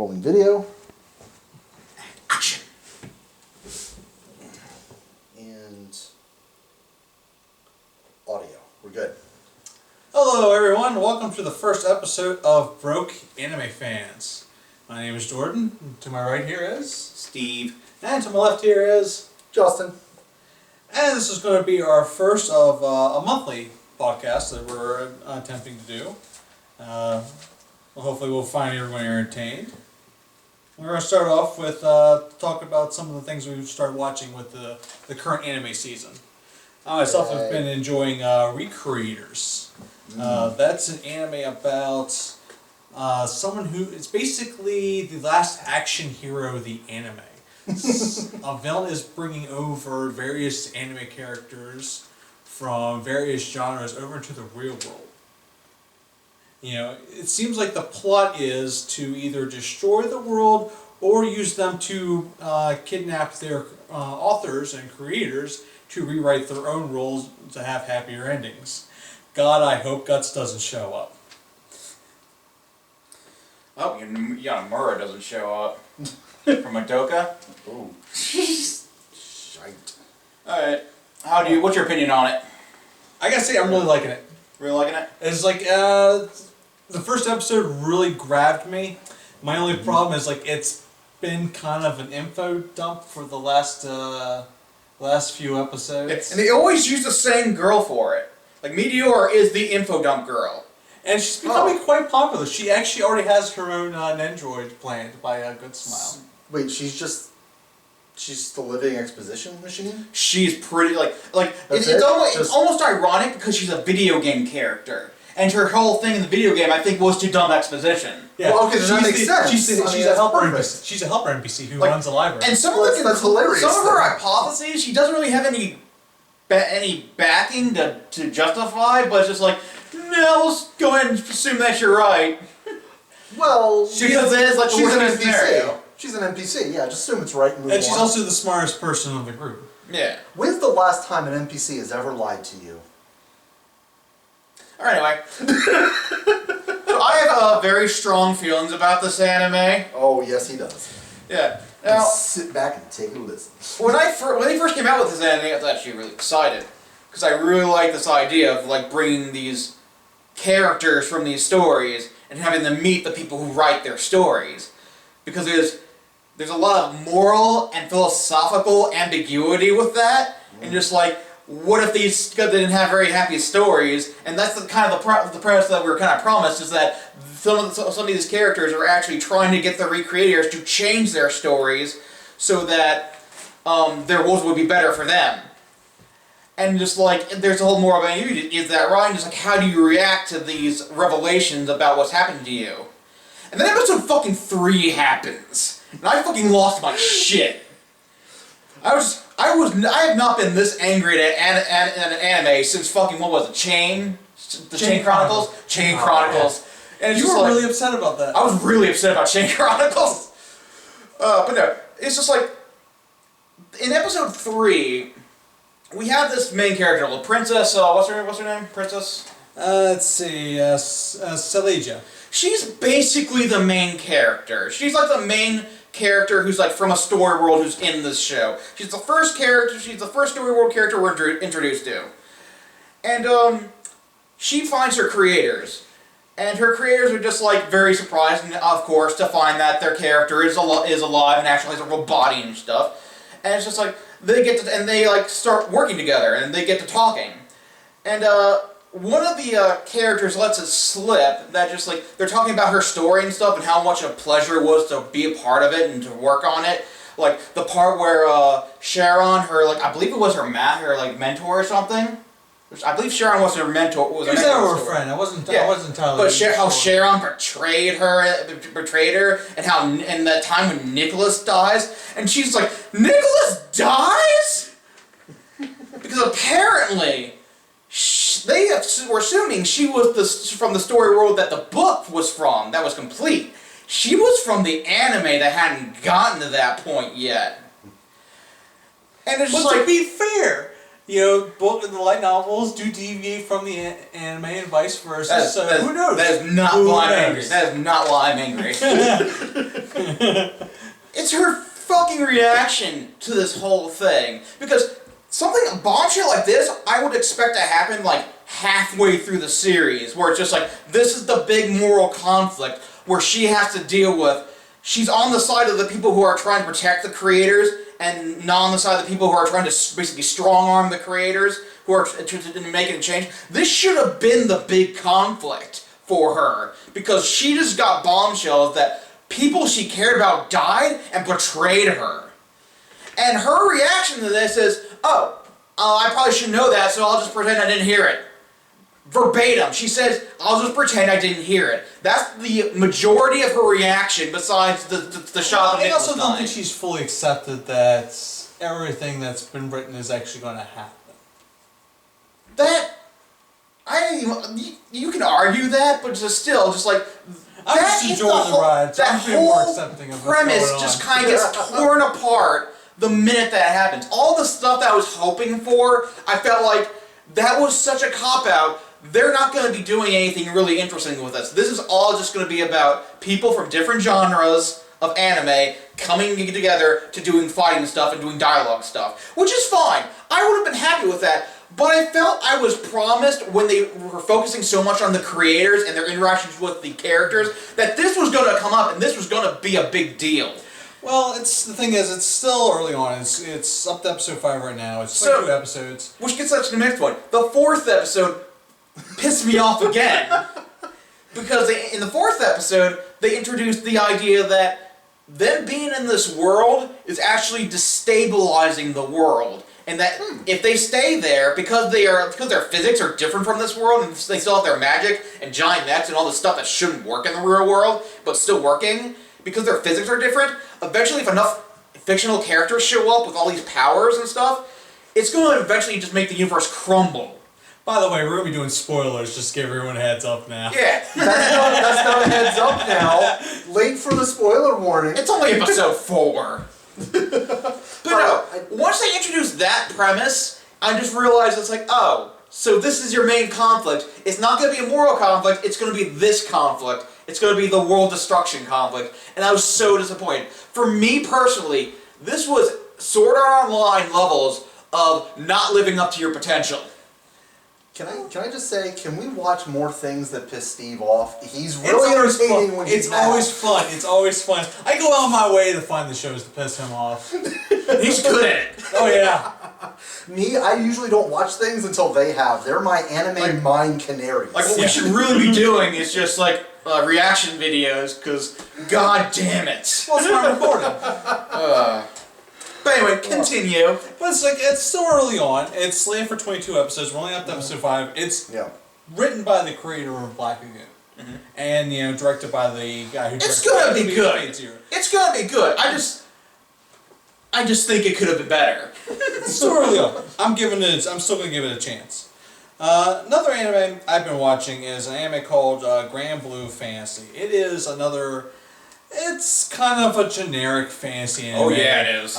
Rolling video. Action. And audio. We're good. Hello everyone, welcome to the first episode of Broke Anime Fans. My name is Jordan, to my right here is Steve. and to my left here is Justin. and this is going to be our first of a monthly podcast that we're attempting to do. Hopefully we'll find everyone entertained. We're going to start off with talk about some of the things we've started watching with the current anime season. I myself have been enjoying Recreators. That's an anime about someone who is basically the last action hero of the anime. A villain is bringing over various anime characters from various genres over into the real world. You know, it seems like the plot is to either destroy the world or use them to kidnap their authors and creators to rewrite their own roles to have happier endings. God, I hope Guts doesn't show up. Oh, Yanamura doesn't show up. From Madoka? Ooh. Shite. Alright. What's your opinion on it? I gotta say, I'm really liking it. Really liking it? It's like, the first episode really grabbed me. My only problem is, like, it's been kind of an info dump for the last few episodes. And they always use the same girl for it. Like, Meteor is the info dump girl. And she's becoming quite popular. She actually already has her own Nendroid planned by a Good Smile. Wait, she's the living exposition machine? She's pretty, That's it's almost ironic because she's a video game character. And her whole thing in the video game, I think, was to dump exposition. Yeah. Well, okay, that makes sense. She's I mean, a helper perfect. NPC. She's a helper NPC who runs a library. And some Well, that's hilarious. Some of her though. hypotheses, she doesn't really have any backing to justify, but it's just like, no, let's go ahead and assume that you're right. Well, Because it is like she's an worst case NPC. scenario. She's an NPC, yeah, just assume it's right and move And she's on. also the smartest person of the group. Yeah. When's the last time an NPC has ever lied to you? Alright, anyway. So I have very strong feelings about this anime. Oh, yes, he does. Yeah. Now, Sit back and take a listen. when they first came out with this anime, I was actually really excited. Because I really like this idea of like bringing these characters from these stories and having them meet the people who write their stories. Because there's a lot of moral and philosophical ambiguity with that. And just like, what if these didn't have very happy stories? And that's the kind of the premise that we were kind of promised, is that some of these characters are actually trying to get the recreators to change their stories so that their worlds would be better for them. And just like, there's a whole moral ambiguity, is that right? And just like, how do you react to these revelations about what's happened to you? And then episode fucking 3 happens. And I fucking lost my shit. I have not been this angry at an anime since fucking, what was it, Chain Chronicles? Chain Chronicles. And it's You just were like, really upset about that. I was really upset about Chain Chronicles. But no, it's just like, in episode 3, we have this main character, the princess, what's her name? Princess? Let's see, Selegia. She's basically the main character. She's like the main character who's like from a story world who's in this show. She's the first story world character we're introduced to. And she finds her creators. And her creators are just like very surprised, of course, to find that their character is alive and actually has a real body and stuff. And it's just like, they like start working together and they get to talking. And one of the characters lets it slip that just like, they're talking about her story and stuff and how much a pleasure it was to be a part of it and to work on it. Like the part where Sharon, her like, I believe it was her mentor or something. I believe Sharon was her mentor. It was her friend. I wasn't entirely. But how Sharon betrayed her, and how in that time when Nicholas dies, and she's like, Nicholas dies? Because apparently, they were assuming she was from the story world that the book was from, that was complete. She was from the anime that hadn't gotten to that point yet. And it's just But like, to be fair, you know, both of the light novels do deviate from the anime and vice versa. Who knows? That is not why I'm angry. That is not why I'm angry. It's her fucking reaction to this whole thing. Because a bombshell like this, I would expect to happen like halfway through the series, where it's just like, this is the big moral conflict where she has to deal with. She's on the side of the people who are trying to protect the creators, and not on the side of the people who are trying to basically strong-arm the creators, who are making a change. This should have been the big conflict for her, because she just got bombshells that people she cared about died and betrayed her. And her reaction to this is, I probably should know that, so I'll just pretend I didn't hear it. Verbatim, she says, I'll just pretend I didn't hear it. That's the majority of her reaction, besides the shot of I Nicholas also don't dying. think she's fully accepted that everything that's been written is actually going to happen. You can argue that, but just still, just like, I'm just enjoying the ride, so I'm being more accepting of what's premise going on. just kind of gets torn apart the minute that happens. All the stuff that I was hoping for, I felt like that was such a cop-out. They're not going to be doing anything really interesting with this. This is all just going to be about people from different genres of anime coming together to doing fighting stuff and doing dialogue stuff, which is fine. I would have been happy with that, but I felt I was promised, when they were focusing so much on the creators and their interactions with the characters, that this was going to come up and this was going to be a big deal. Well, the thing is, it's still early on. It's up to episode 5 right now. It's So- 22 episodes. Which gets us to the next one. The 4th episode pissed me off again. Because in the 4th episode, they introduced the idea that them being in this world is actually destabilizing the world. And that if they stay there, because their physics are different from this world, and they still have their magic and giant nets and all the stuff that shouldn't work in the real world, but still working, because their physics are different, eventually if enough fictional characters show up with all these powers and stuff, it's going to eventually just make the universe crumble. By the way, we're going to be doing spoilers, just to give everyone a heads up now. Yeah. That's not a heads up now. Late for the spoiler warning. It's only episode 4. But no, once they introduced that premise, I just realized it's like, oh, so this is your main conflict. It's not going to be a moral conflict, it's going to be this conflict. It's going to be the world destruction conflict. And I was so disappointed. For me personally, this was Sword Art Online levels of not living up to your potential. Can I just say, can we watch more things that piss Steve off? He's It's really always entertaining fun. when he's It's mad. always fun. It's always fun. I go out of my way to find the shows to piss him off. He's good at it. Oh yeah. Me, I usually don't watch things until they have. They're my anime mind canaries. Like, what we should really be doing is just, like, reaction videos, because, god damn it. Well, it's not recording. But anyway, continue. But it's still early on. It's slated for 22 episodes. We're only up to episode 5. It's Yeah. written by the creator of Black Lagoon, and directed by the guy who. It's directed gonna be Fate good. Zero. It's gonna be good. I just think it could have been better. It's still early on. I'm still gonna give it a chance. Another anime I've been watching is an anime called Grand Blue Fantasy. It is another. It's kind of a generic fantasy anime. Oh yeah, it is.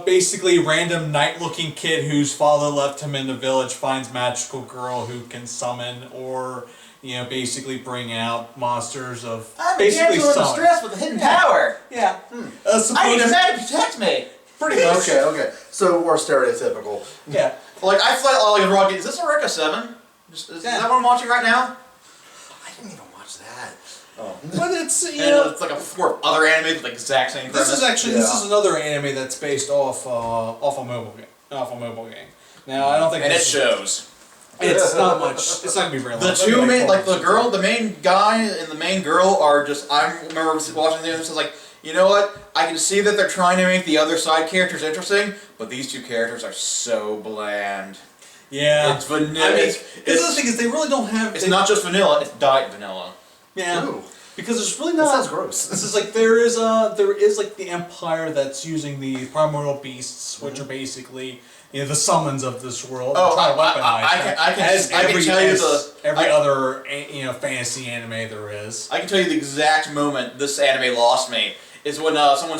Basically, random night-looking kid whose father left him in the village finds magical girl who can summon or, basically bring out monsters of I'm basically a damsel in summon. distress with a hidden power. Yeah. I need a man to protect me. Pretty much. Okay. So we're stereotypical. Yeah. Like I fled all like Rocky. Is this a Eureka 7? Is that what I'm watching right now? I didn't even watch that. Oh. But it's And it's like a four other anime with the exact same premise. this is another anime that's based off a mobile game. Now I don't think and it this is- shows. It's not much. It's not gonna be very long. The It's gonna two be main, like 4 the girl, the main guy and the main girl are just. I remember watching the other. So like, you know what? I can see that they're trying to make the other side characters interesting, but these two characters are so bland. Yeah. It's vanilla. I mean, it's the other thing is they really don't have. it's not just vanilla. It's diet vanilla. Yeah. Ooh, Because there's really that not. sounds gross. This is like there is like the empire that's using the primordial beasts, which are basically the summons of this world. Oh, and try to I weaponize can- them, I can- as I can every tell you as every I- other fantasy anime there is. I can tell you the exact moment this anime lost me. is when someone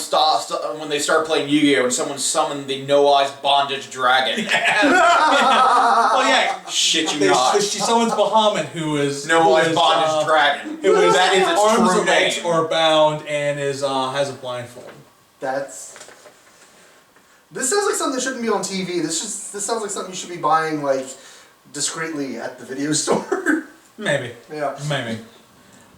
when they start playing Yu-Gi-Oh! And someone summoned the No Eyes Bondage Dragon. Well, yeah. Shit you not. She summons Bahamut, who is No Eyes Bondage Dragon. who is That is its arms true and legs name. are bound and is has a blindfold. This sounds like something that shouldn't be on TV. This sounds like something you should be buying like discreetly at the video store. Maybe. Yeah. Maybe.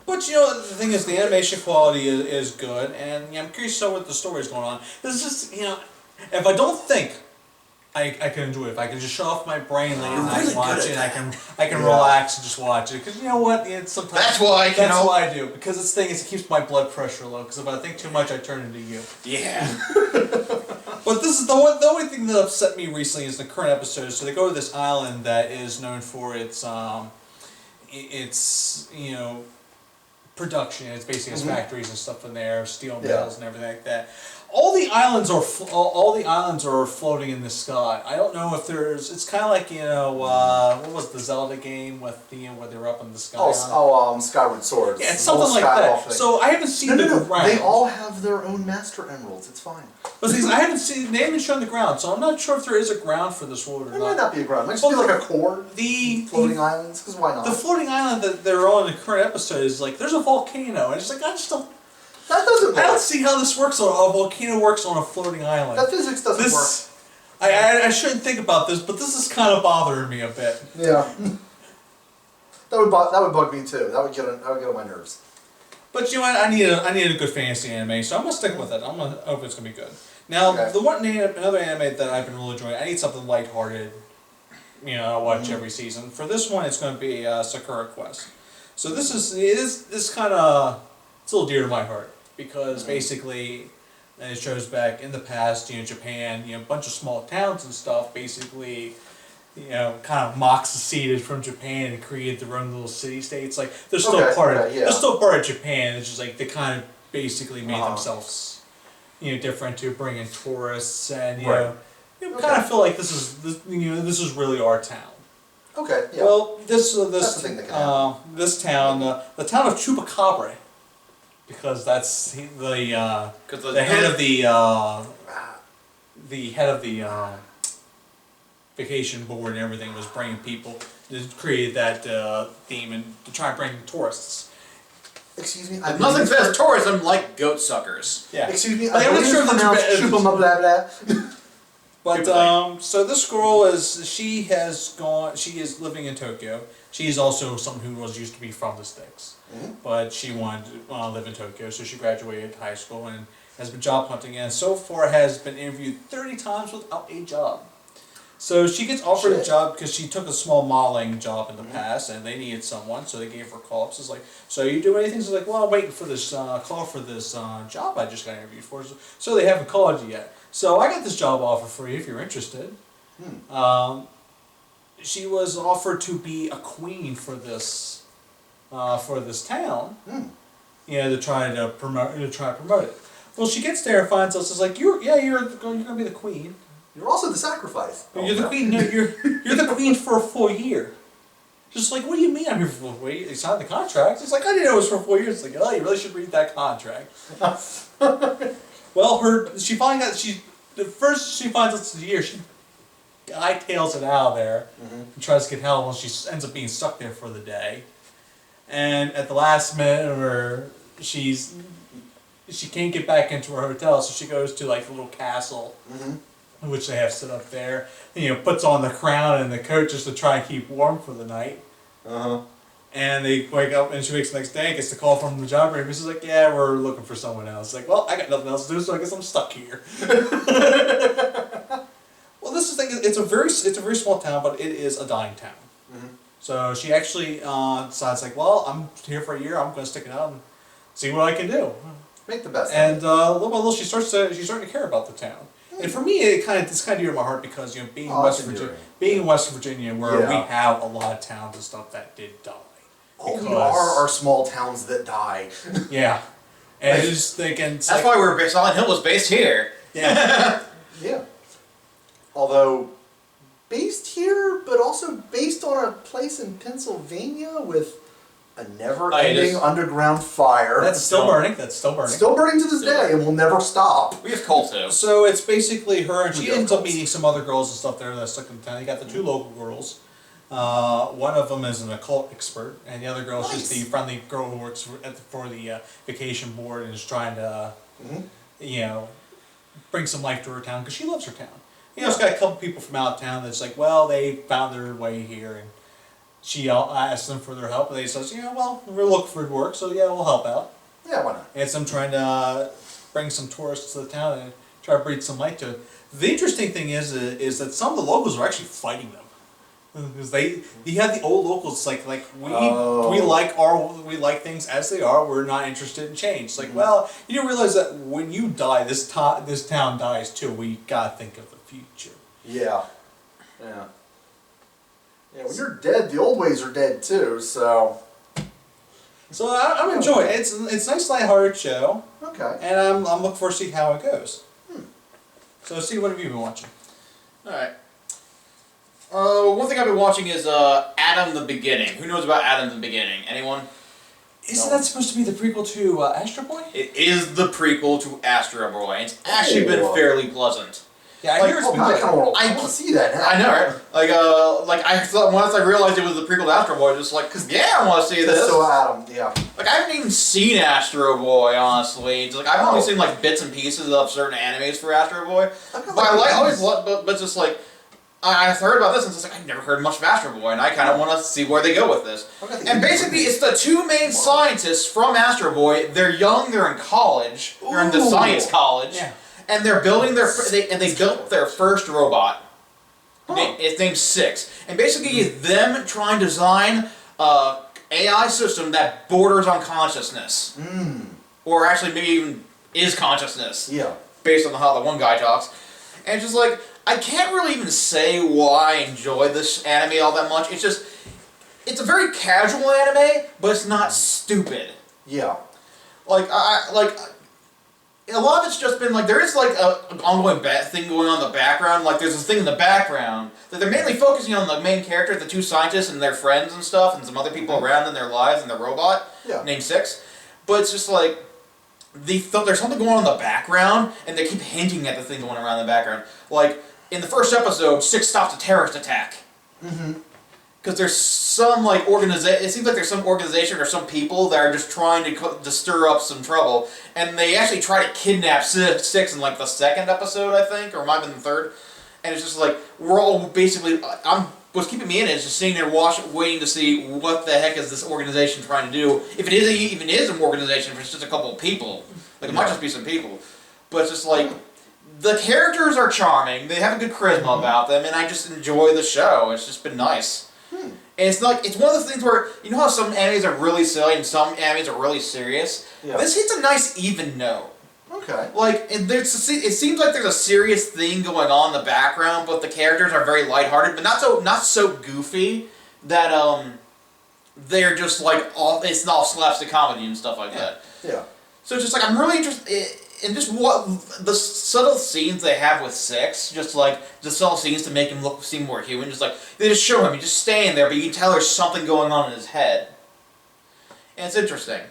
But you know, the thing is, the animation quality is good, and I'm curious to know what the story's going on. This is just, you know, if I don't think I can enjoy it, if I can just shut off my brain late at night really and watch good it, at I can relax and just watch it. Because you know what? It's sometimes That's why, you know. what I do. Because this thing is, it keeps my blood pressure low. Because if I think too much, I turn into you. Yeah. But this is the only thing that upset me recently is the current episode. So they go to this island that is known for its you know, production. It's basically has factories and stuff in there, steel mills and everything like that. All the islands are floating in the sky. I don't know if there's. It's kind of like, you know, what was the Zelda game with the where they were up in the sky? Skyward Sword. Yeah, it's something like that. So I haven't seen the ground. They all have their own Master Emeralds. It's fine. But the thing is, they haven't shown the ground, so I'm not sure if there is a ground for this world or There not. might not be a ground. It might just be like a core. Floating islands. Because why not? The floating island that they're on in the current episode is like there's a volcano, and it's like I just don't. That doesn't work. I don't see how this works. A volcano works on a floating island. That physics doesn't work. I shouldn't think about this, but this is kind of bothering me a bit. Yeah. that would bug me too. That would get on my nerves. But you know what? I need a good fantasy anime, so I'm gonna stick with it. I'm gonna hope it's gonna be good. Now, another anime that I've been really enjoying. I need something lighthearted. You know, I watch every season. For this one, it's gonna be Sakura Quest. So this is kind of it's a little dear to my heart because basically. And it shows back in the past, you know, Japan, you know, a bunch of small towns and stuff, basically, you know, kind of seceded from Japan and created their own little city-states. Like, they're still they're still part of Japan. It's just like they kind of basically made themselves, you know, different to bring in tourists and you know, kind of feel like this is really our town. Okay. Yeah. Well, that's the thing that can happen. This town, the town of Chupacabra. Because that's the head of the vacation board and everything was bringing people. Created that theme and to try and bring tourists. Excuse me. Nothing says tourism like goat suckers. Yeah. Excuse me. I'm not sure if it's blah blah. But so this girl she is living in Tokyo. She's also someone who used to be from the sticks. But she wanted to live in Tokyo, so she graduated high school and has been job hunting, and so far has been interviewed 30 times without a job. So she gets offered a job because she took a small modeling job in the past, and they needed someone, so they gave her a call. So it's like, so you do anything? She's like, well, I'm waiting for this call for this job I just got interviewed for. So they haven't called you yet. So I got this job offer for you if you're interested. She was offered to be a queen for this town, you know, to try to promote it. Well, she gets there and finds us. It's like you're gonna be the queen. You're also the sacrifice. You're the queen. No, you're the queen for a full year. Just like, what do you mean I'm here for a full year? You signed the contract. It's like I didn't know it was for 4 years. It's like, oh, you really should read that contract. Well, she finds out she finds out it's a year. She hightails it out of there and tries to get help. Well, she ends up being stuck there for the day. And at the last minute, where she can't get back into her hotel, so she goes to like a little castle, which they have set up there. And, you know, puts on the crown and the coat just to try and keep warm for the night. And they wake up, and she wakes the next day, gets the call from the job interview. She's like, "Yeah, we're looking for someone else." Like, well, I got nothing else to do, so I guess I'm stuck here. Well, this is the thing. It's a very small town, but it is a dying town. So she actually decides, like, well, I'm here for a year. I'm going to stick it out and see what I can do. Make the best. And little by little, she's starting to care about the town. And for me, it's kind of dear to my heart because, you know, being in West Virginia, where we have a lot of towns and stuff that did die. We are our small towns that die. Yeah. And I was thinking, that's why Silent Hill was based here. Yeah. Yeah. Although based here, but also based on a place in Pennsylvania with a never-ending just- underground fire. That's still burning. That's still burning. Still burning to this Still day and will never stop. We have Kolto. So it's basically her, and she We got ends up cults. meeting some other girls and stuff there that stuck in town. You got the two local girls. One of them is an occult expert, and the other girl is just Nice. the friendly girl who works for the vacation board and is trying to, you know, bring some life to her town because she loves her town. You know, it's got a couple people from out of town that's like, well, they found their way here, and she asks them for their help, and they says, yeah, well, we're looking for work, so yeah, we'll help out. Yeah, why not? And it's them trying to bring some tourists to the town and try to breathe some light to it. The interesting thing is that some of the locals are actually fighting them. Because you have the old locals like we like things as they are. We're not interested in change. It's like, well, you do realize that when you die, this town dies too. We gotta think of the future. Yeah. Yeah. Yeah, when you're dead, the old ways are dead too, so... So I'm enjoying it. It's a nice lighthearted show, Okay. and I'm looking forward to see how it goes. So Steve, what have you been watching? Alright. One thing I've been watching is Adam the Beginning. Who knows about Adam the Beginning? Anyone? Isn't No. that supposed to be the prequel to Astro Boy? It is the prequel to Astro Boy. It's actually been Oh. fairly pleasant. Yeah, I Like, hear it's Oh, been now I good. kind of want I- to see that now. I know, right? Like I thought once I realized it was the prequel to Astro Boy, just like, cause yeah, I want to see this. So Adam, yeah. Like I haven't even seen Astro Boy, honestly. It's like I've only Oh. seen like bits and pieces of certain animes for Astro Boy. I've got, But I like, always but just like I've heard about this and it's like I've never heard much of Astro Boy, and I kind of want to see where they go with this. I've got the And basically, it's the two main scientists from Astro Boy. They're young. They're in college. They're in the Ooh. science college, Yeah. and they're building they built their first robot. Huh. It's named Six, and basically it's them trying to design a AI system that borders on consciousness, or actually maybe even is consciousness, Yeah. based on how the one guy talks. And it's just like I can't really even say why I enjoy this anime all that much. It's a very casual anime, but it's not stupid. Yeah. Like a lot of it's just been like there is like an ongoing thing going on in the background. Like there's this thing in the background that they're mainly focusing on the main character, the two scientists and their friends and stuff, and some other people around in their lives and the robot Yeah. named Six. But it's just like there's something going on in the background, and they keep hinting at the thing going around in the background. Like in the first episode, Six stops a terrorist attack. Because there's some like organization. It seems like there's some organization or some people that are just trying to stir up some trouble, and they actually try to kidnap Six in like the second episode, I think, or might have been the third. And it's just like we're all basically. What's keeping me in it is just sitting there waiting to see what the heck is this organization trying to do. If it is even is an organization, if it's just a couple of people, like it might just be some people, but it's just like. The characters are charming. They have a good charisma about them, and I just enjoy the show. It's just been nice. And it's like it's one of those things where you know how some animes are really silly and some animes are really serious. Yeah. This hits a nice even note. Okay. Like it seems like there's a serious thing going on in the background, but the characters are very lighthearted, but not so goofy that they're just like it's all slapstick comedy and stuff like that. Yeah. So it's just like I'm really interested in just what the subtle scenes they have with Six, just like the subtle scenes to make him seem more human. Just like they just show him, he's just staying there, but you can tell there's something going on in his head, and it's interesting.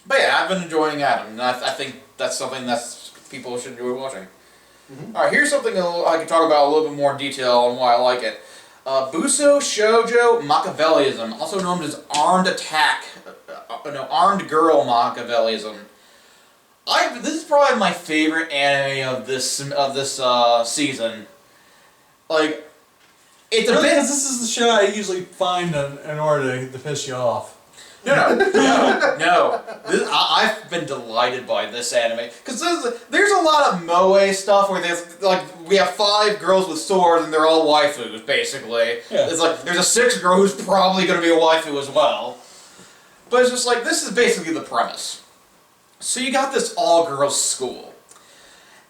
But yeah, I've been enjoying Adam, and I think that's something that people should enjoy watching. All right, here's something I can talk about a little bit more in detail on why I like it. Buso Shoujo Machiavellism, also known as Armed Girl Machiavellism. This is probably my favorite anime of this season. Like, it's a Really? bit. Because this is the show I usually find in order to piss you off. No. I've been delighted by this anime because there's a lot of moe stuff where there's like we have 5 girls with swords and they're all waifus basically. Yeah. It's like there's a 6th girl who's probably going to be a waifu as well. But it's just like this is basically the premise. So you got this all-girls school,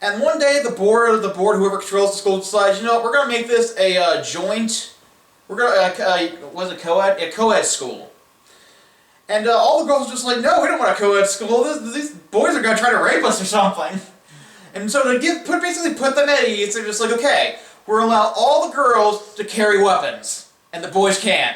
and one day the board, whoever controls the school, decides, you know, we're going to make this a joint. We're going to was it co-ed? A co-ed school. And all the girls are just like, no, we don't want a co-ed school. These boys are going to try to rape us or something. And so to basically put them at ease, they're just like, okay, we're going to allow all the girls to carry weapons, and the boys can't.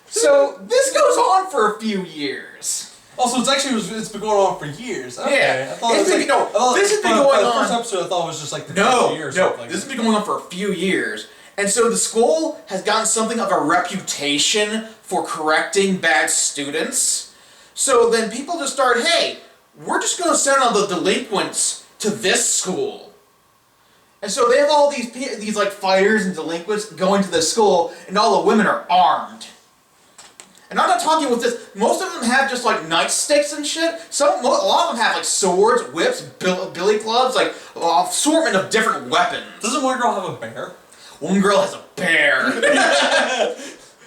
So this goes on for a few years. Also, it's been going on for years. Okay. Yeah. I thought it was It's like, been- no, I thought this has been by going the on- first episode, I thought it was just like the No, first year or no, something. this has been going on for a few years. And so the school has gotten something of a reputation for correcting bad students. So then people just start, hey, we're just going to send all the delinquents to this school. And so they have all these like fighters and delinquents going to this school, and all the women are armed. And I'm not talking with this. Most of them have just like nightsticks and shit. A lot of them have like swords, whips, billy clubs, like an assortment of different weapons. Doesn't one girl have a bear? One girl has a bear.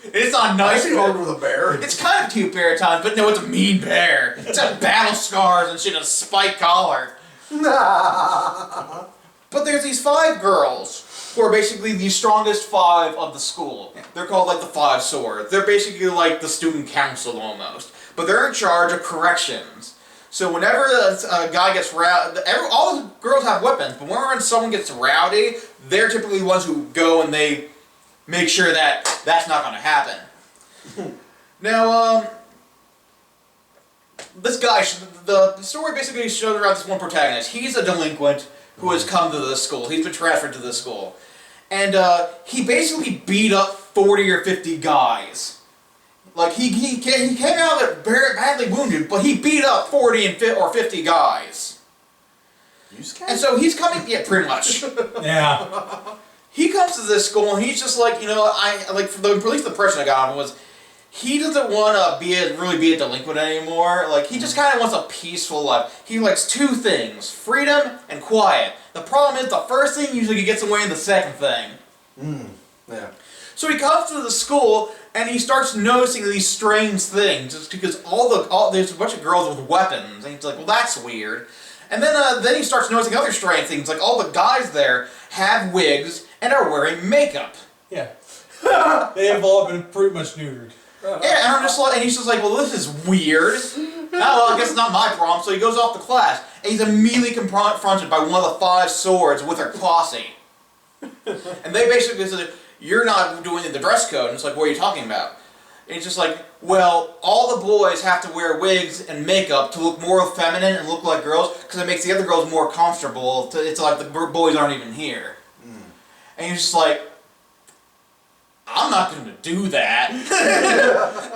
It's not nice. Nothing wrong with a bear. It's kind of a cute bear at times, but no, it's a mean bear. It's got battle scars and shit, and a spiked collar. Nah. But there's these 5 girls who are basically the strongest 5 of the school. They're called like the 5 Swords. They're basically like the student council almost. But they're in charge of corrections. So whenever a guy gets rowdy, all the girls have weapons, but whenever someone gets rowdy, they're typically the ones who go and they make sure that that's not going to happen. Now, this guy, the story basically shows around this one protagonist. He's a delinquent who has come to this school. He's been transferred to this school. And he basically beat up 40 or 50 guys. Like, he came out of it badly wounded, but he beat up 40 or 50 guys. And so he's coming, yeah, pretty much. Yeah. He comes to this school and he's just like, you know, at least the impression I got of him was, he doesn't want to really be a delinquent anymore. Like, he just kind of wants a peaceful life. He likes 2 things, freedom and quiet. The problem is the first thing usually gets away in the second thing. Yeah. So he comes to the school and he starts noticing these strange things, just because there's a bunch of girls with weapons, and he's like, well, that's weird. And then he starts noticing other strange things, like all the guys there have wigs and are wearing makeup. Yeah. They have all been pretty much neutered. Yeah, and I'm just like, and he's just like, well, this is weird. Oh, well, I guess it's not my problem. So he goes off to class, and he's immediately confronted by one of the 5 Swords with their posse. And they basically said, you're not doing the dress code. And it's like, what are you talking about? And it's just like, well, all the boys have to wear wigs and makeup to look more feminine and look like girls, because it makes the other girls more comfortable. It's like the boys aren't even here. And he's just like, I'm not going to do that.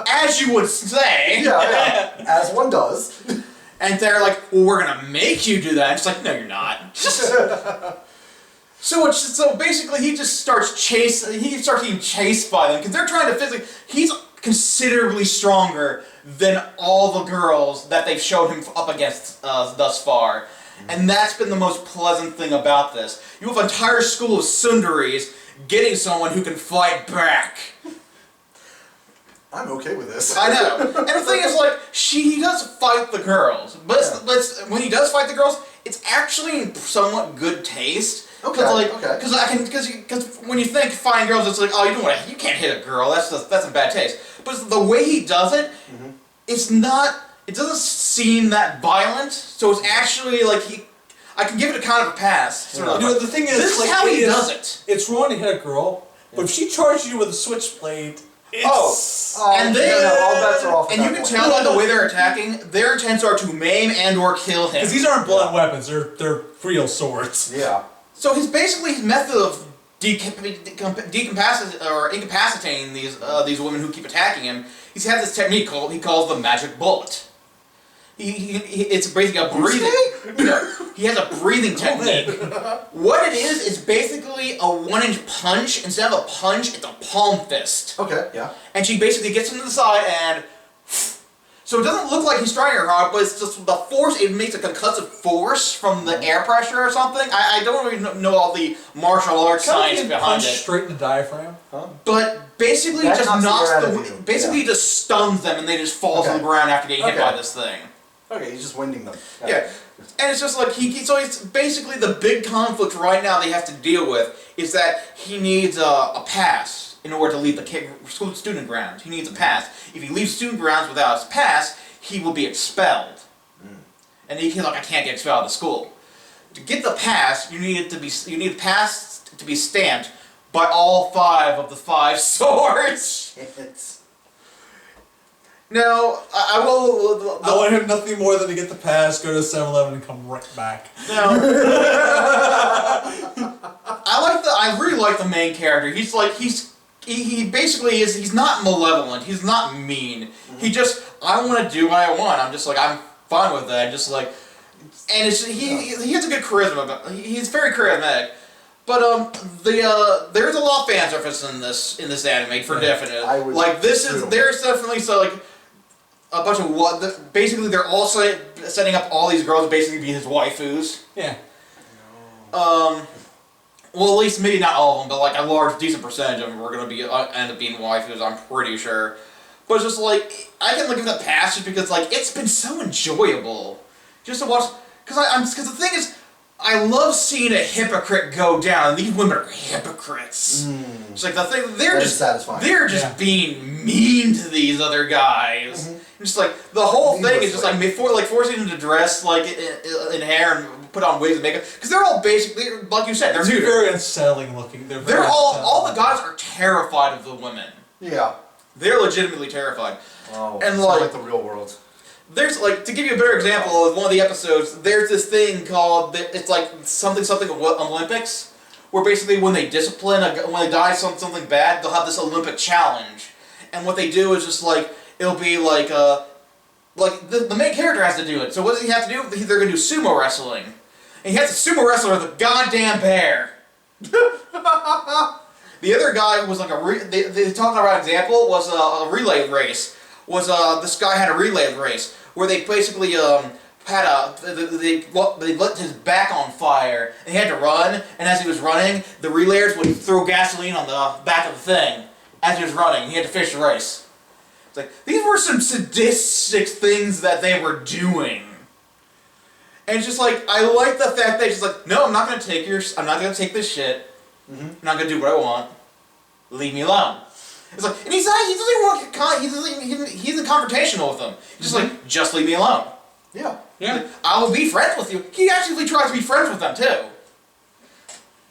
As you would say. Yeah, as one does. And they're like, well, we're going to make you do that. And it's like, no, you're not. So basically he just starts being chased by them, because they're trying to physically, he's considerably stronger than all the girls that they've showed him up against thus far. And that's been the most pleasant thing about this. You have an entire school of sundaries getting someone who can fight back. I'm okay with this. I know. And the thing is, like, he does fight the girls, but when he does fight the girls, it's actually in somewhat good taste. Okay. Because when you think fighting girls, it's like, oh, you can't hit a girl. That's in bad taste. But the way he does it, it's not. It doesn't seem that violent. So it's actually like I can give it a kind of a pass. Sort of. You know, the thing is, This is like, how he does it. It's wrong to hit a girl, but if she charges you with a switchblade, it's... And they, all bets are off. and you can tell by the way they're attacking, their intents are to maim and or kill him. Because these aren't blunt weapons, they're real swords. Yeah. So his method of incapacitating these women who keep attacking him, he's had this technique he calls the magic bullet. It's basically a breathing. He has a breathing technique. What it is basically a 1-inch punch. Instead of a punch, it's a palm fist. Okay. Yeah. And she basically gets him to the side and. So it doesn't look like he's striking her hard, but it's just the force. It makes a concussive force from the air pressure or something. I don't really know all the martial arts science behind it. Straight in the diaphragm. But basically, That just knocks the air out of you. basically Yeah. just stuns them, and they just fall to the ground after getting hit Okay. by this thing. Okay, he's just winding them. Yeah, and it's just like so it's basically the big conflict right now they have to deal with is that he needs a pass in order to leave the student grounds. He needs a pass. If he leaves student grounds without his pass, he will be expelled. And he's like, I can't get expelled out of the school. To get the pass, you need the pass to be stamped by all 5 of the 5 swords. It's... Now, I will. I want him nothing more than to get the pass, go to 7-Eleven, and come right back. Now, I really like the main character. He's like he basically is. He's not malevolent. He's not mean. He just I want to do what I want. I'm just like I'm fine with that. Just like, and it's he has a good charisma. He's very charismatic. But there's a lot of fan service in this anime for definite. Like there's definitely a bunch of basically they're all setting up all these girls to basically be his waifus. Yeah. Well, at least maybe not all of them, but like a large, decent percentage of them are gonna be end up being waifus. I'm pretty sure. But it's just like I can give it a pass just because like it's been so enjoyable just to watch. Because the thing is, I love seeing a hypocrite go down. These women are hypocrites. It's like the thing they're just satisfying. They're just being mean to these other guys. Just like the whole thing is just like forcing them to dress like in hair and put on wigs and makeup because they're all basically like you said they're neuter. Very unsettling looking. They're all the guys are terrified of the women. Yeah. They're legitimately terrified. Oh, and it's like the real world. There's like to give you a better example of one of the episodes. There's this thing called it's like something Olympics, where basically when they discipline when they die something bad, they'll have this Olympic challenge, and what they do is just like it'll be like the main character has to do it. So what does he have to do? They're gonna do sumo wrestling, and he has to sumo wrestle with a goddamn bear. The other guy was like they talked about example was a relay race. This guy had a relay race where they basically had they lit his back on fire and he had to run, and as he was running the relayers would throw gasoline on the back of the thing as he was running. He had to finish the race. It's like these were some sadistic things that they were doing. And it's just like I like the fact that he's just like, no, I'm not gonna take this shit. I'm not gonna do what I want. Leave me alone. It's like, and he doesn't even confrontational with them. He's just like, just leave me alone. Yeah. Like, I will be friends with you. He actually tries to be friends with them too.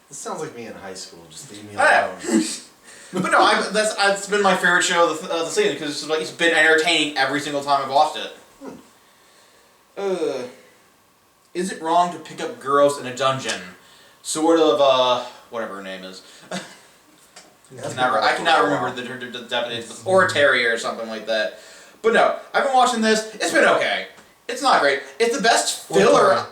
This sounds like me in high school. Just leave me I alone. But no, that's been my favorite show of the season because it's been entertaining every single time I've watched it. Is it wrong to pick up girls in a dungeon? Sort of, whatever her name is. I cannot remember the definition, or a terrier or something like that. But no, I've been watching this. It's been okay. It's not great. It's the best filler.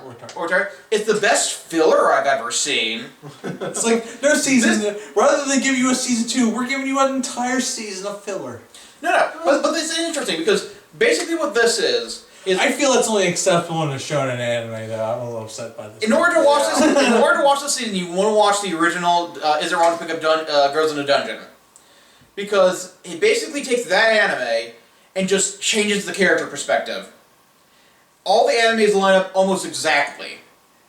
It's the best filler I've ever seen. It's like no season. Rather than give you a season 2, we're giving you an entire season of filler. No, but it's interesting because basically what this is I feel it's only acceptable in a shonen anime though. I'm a little upset by this. In order to watch this season, you want to watch the original. Is it wrong to pick up Girls in a Dungeon? Because it basically takes that anime and just changes the character perspective. All the animes line up almost exactly.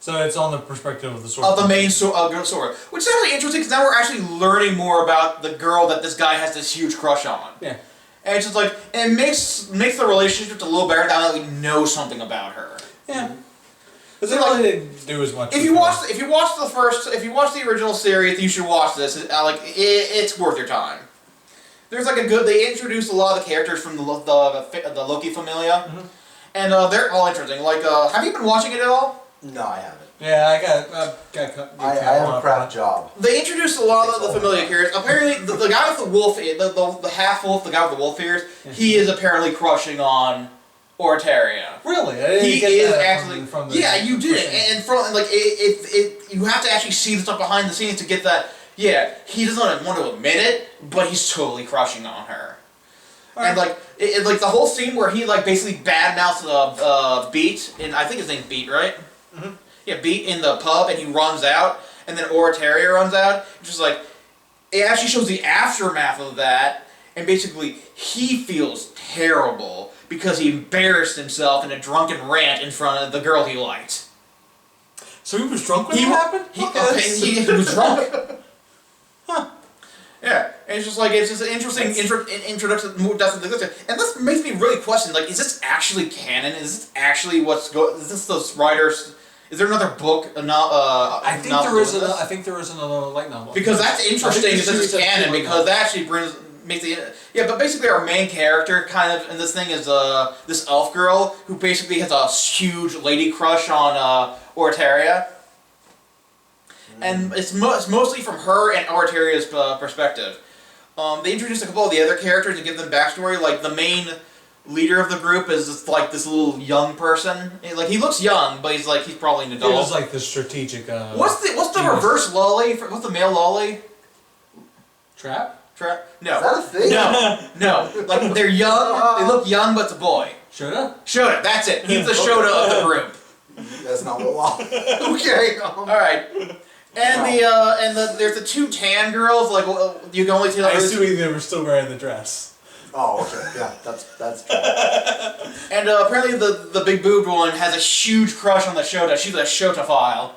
So it's on the perspective of the sword. Of the main girl sword, which is actually interesting because now we're actually learning more about the girl that this guy has this huge crush on. Yeah. And it's just like, and it makes the relationship a little better now that we know something about her. Yeah. Because they really didn't do as much. If you watch the original series, you should watch this. It's worth your time. There's like they introduced a lot of the characters from the Loki Familia, and they're all interesting. Like, have you been watching it at all? No, I haven't. Yeah, I have a crap job. They introduced a lot of the familiar characters. Apparently, the guy with the wolf, the half wolf, the guy with the wolf ears, he is apparently crushing on Orteria. Really? He is actually. From the you did, and from like you have to actually see the stuff behind the scenes to get that. Yeah, he doesn't want to admit it, but he's totally crushing on her. And like like the whole scene where he like basically badmouths Beat, and I think his name's Beat, right? Yeah, Beat in the pub, and he runs out, and then Orteria runs out. It's just like, it actually shows the aftermath of that, and basically, he feels terrible because he embarrassed himself in a drunken rant in front of the girl he liked. So he was drunk when it happened? He was drunk. Yeah, and it's just an interesting introduction, more depth into this. And this makes me really question, like, is this actually canon? Is this actually is this those writers... Is there another book? I think there is another light novel. Because that's interesting. This is canon because that actually makes the but basically our main character kind of in this thing is this elf girl who basically has a huge lady crush on Orteria, and it's mostly from her and Orteria's perspective. They introduced a couple of the other characters to give them backstory. Like the main leader of the group is this little young person. Like he looks young, but he's probably an adult. It was like the strategic. What's the reverse lolly? What's the male lolly? Trap? No. Is that a thing? No. Like they're young. They look young, but it's a boy. Shoda? Shoda. That's it. He's the Shoda of the group. That's not what. Okay. All right. And there's the two tan girls. Like you can only tell. I assume they were still wearing the dress. Oh, okay. Yeah, that's true. And apparently the big boobed one has a huge crush on the Shota. She's a Shotophile.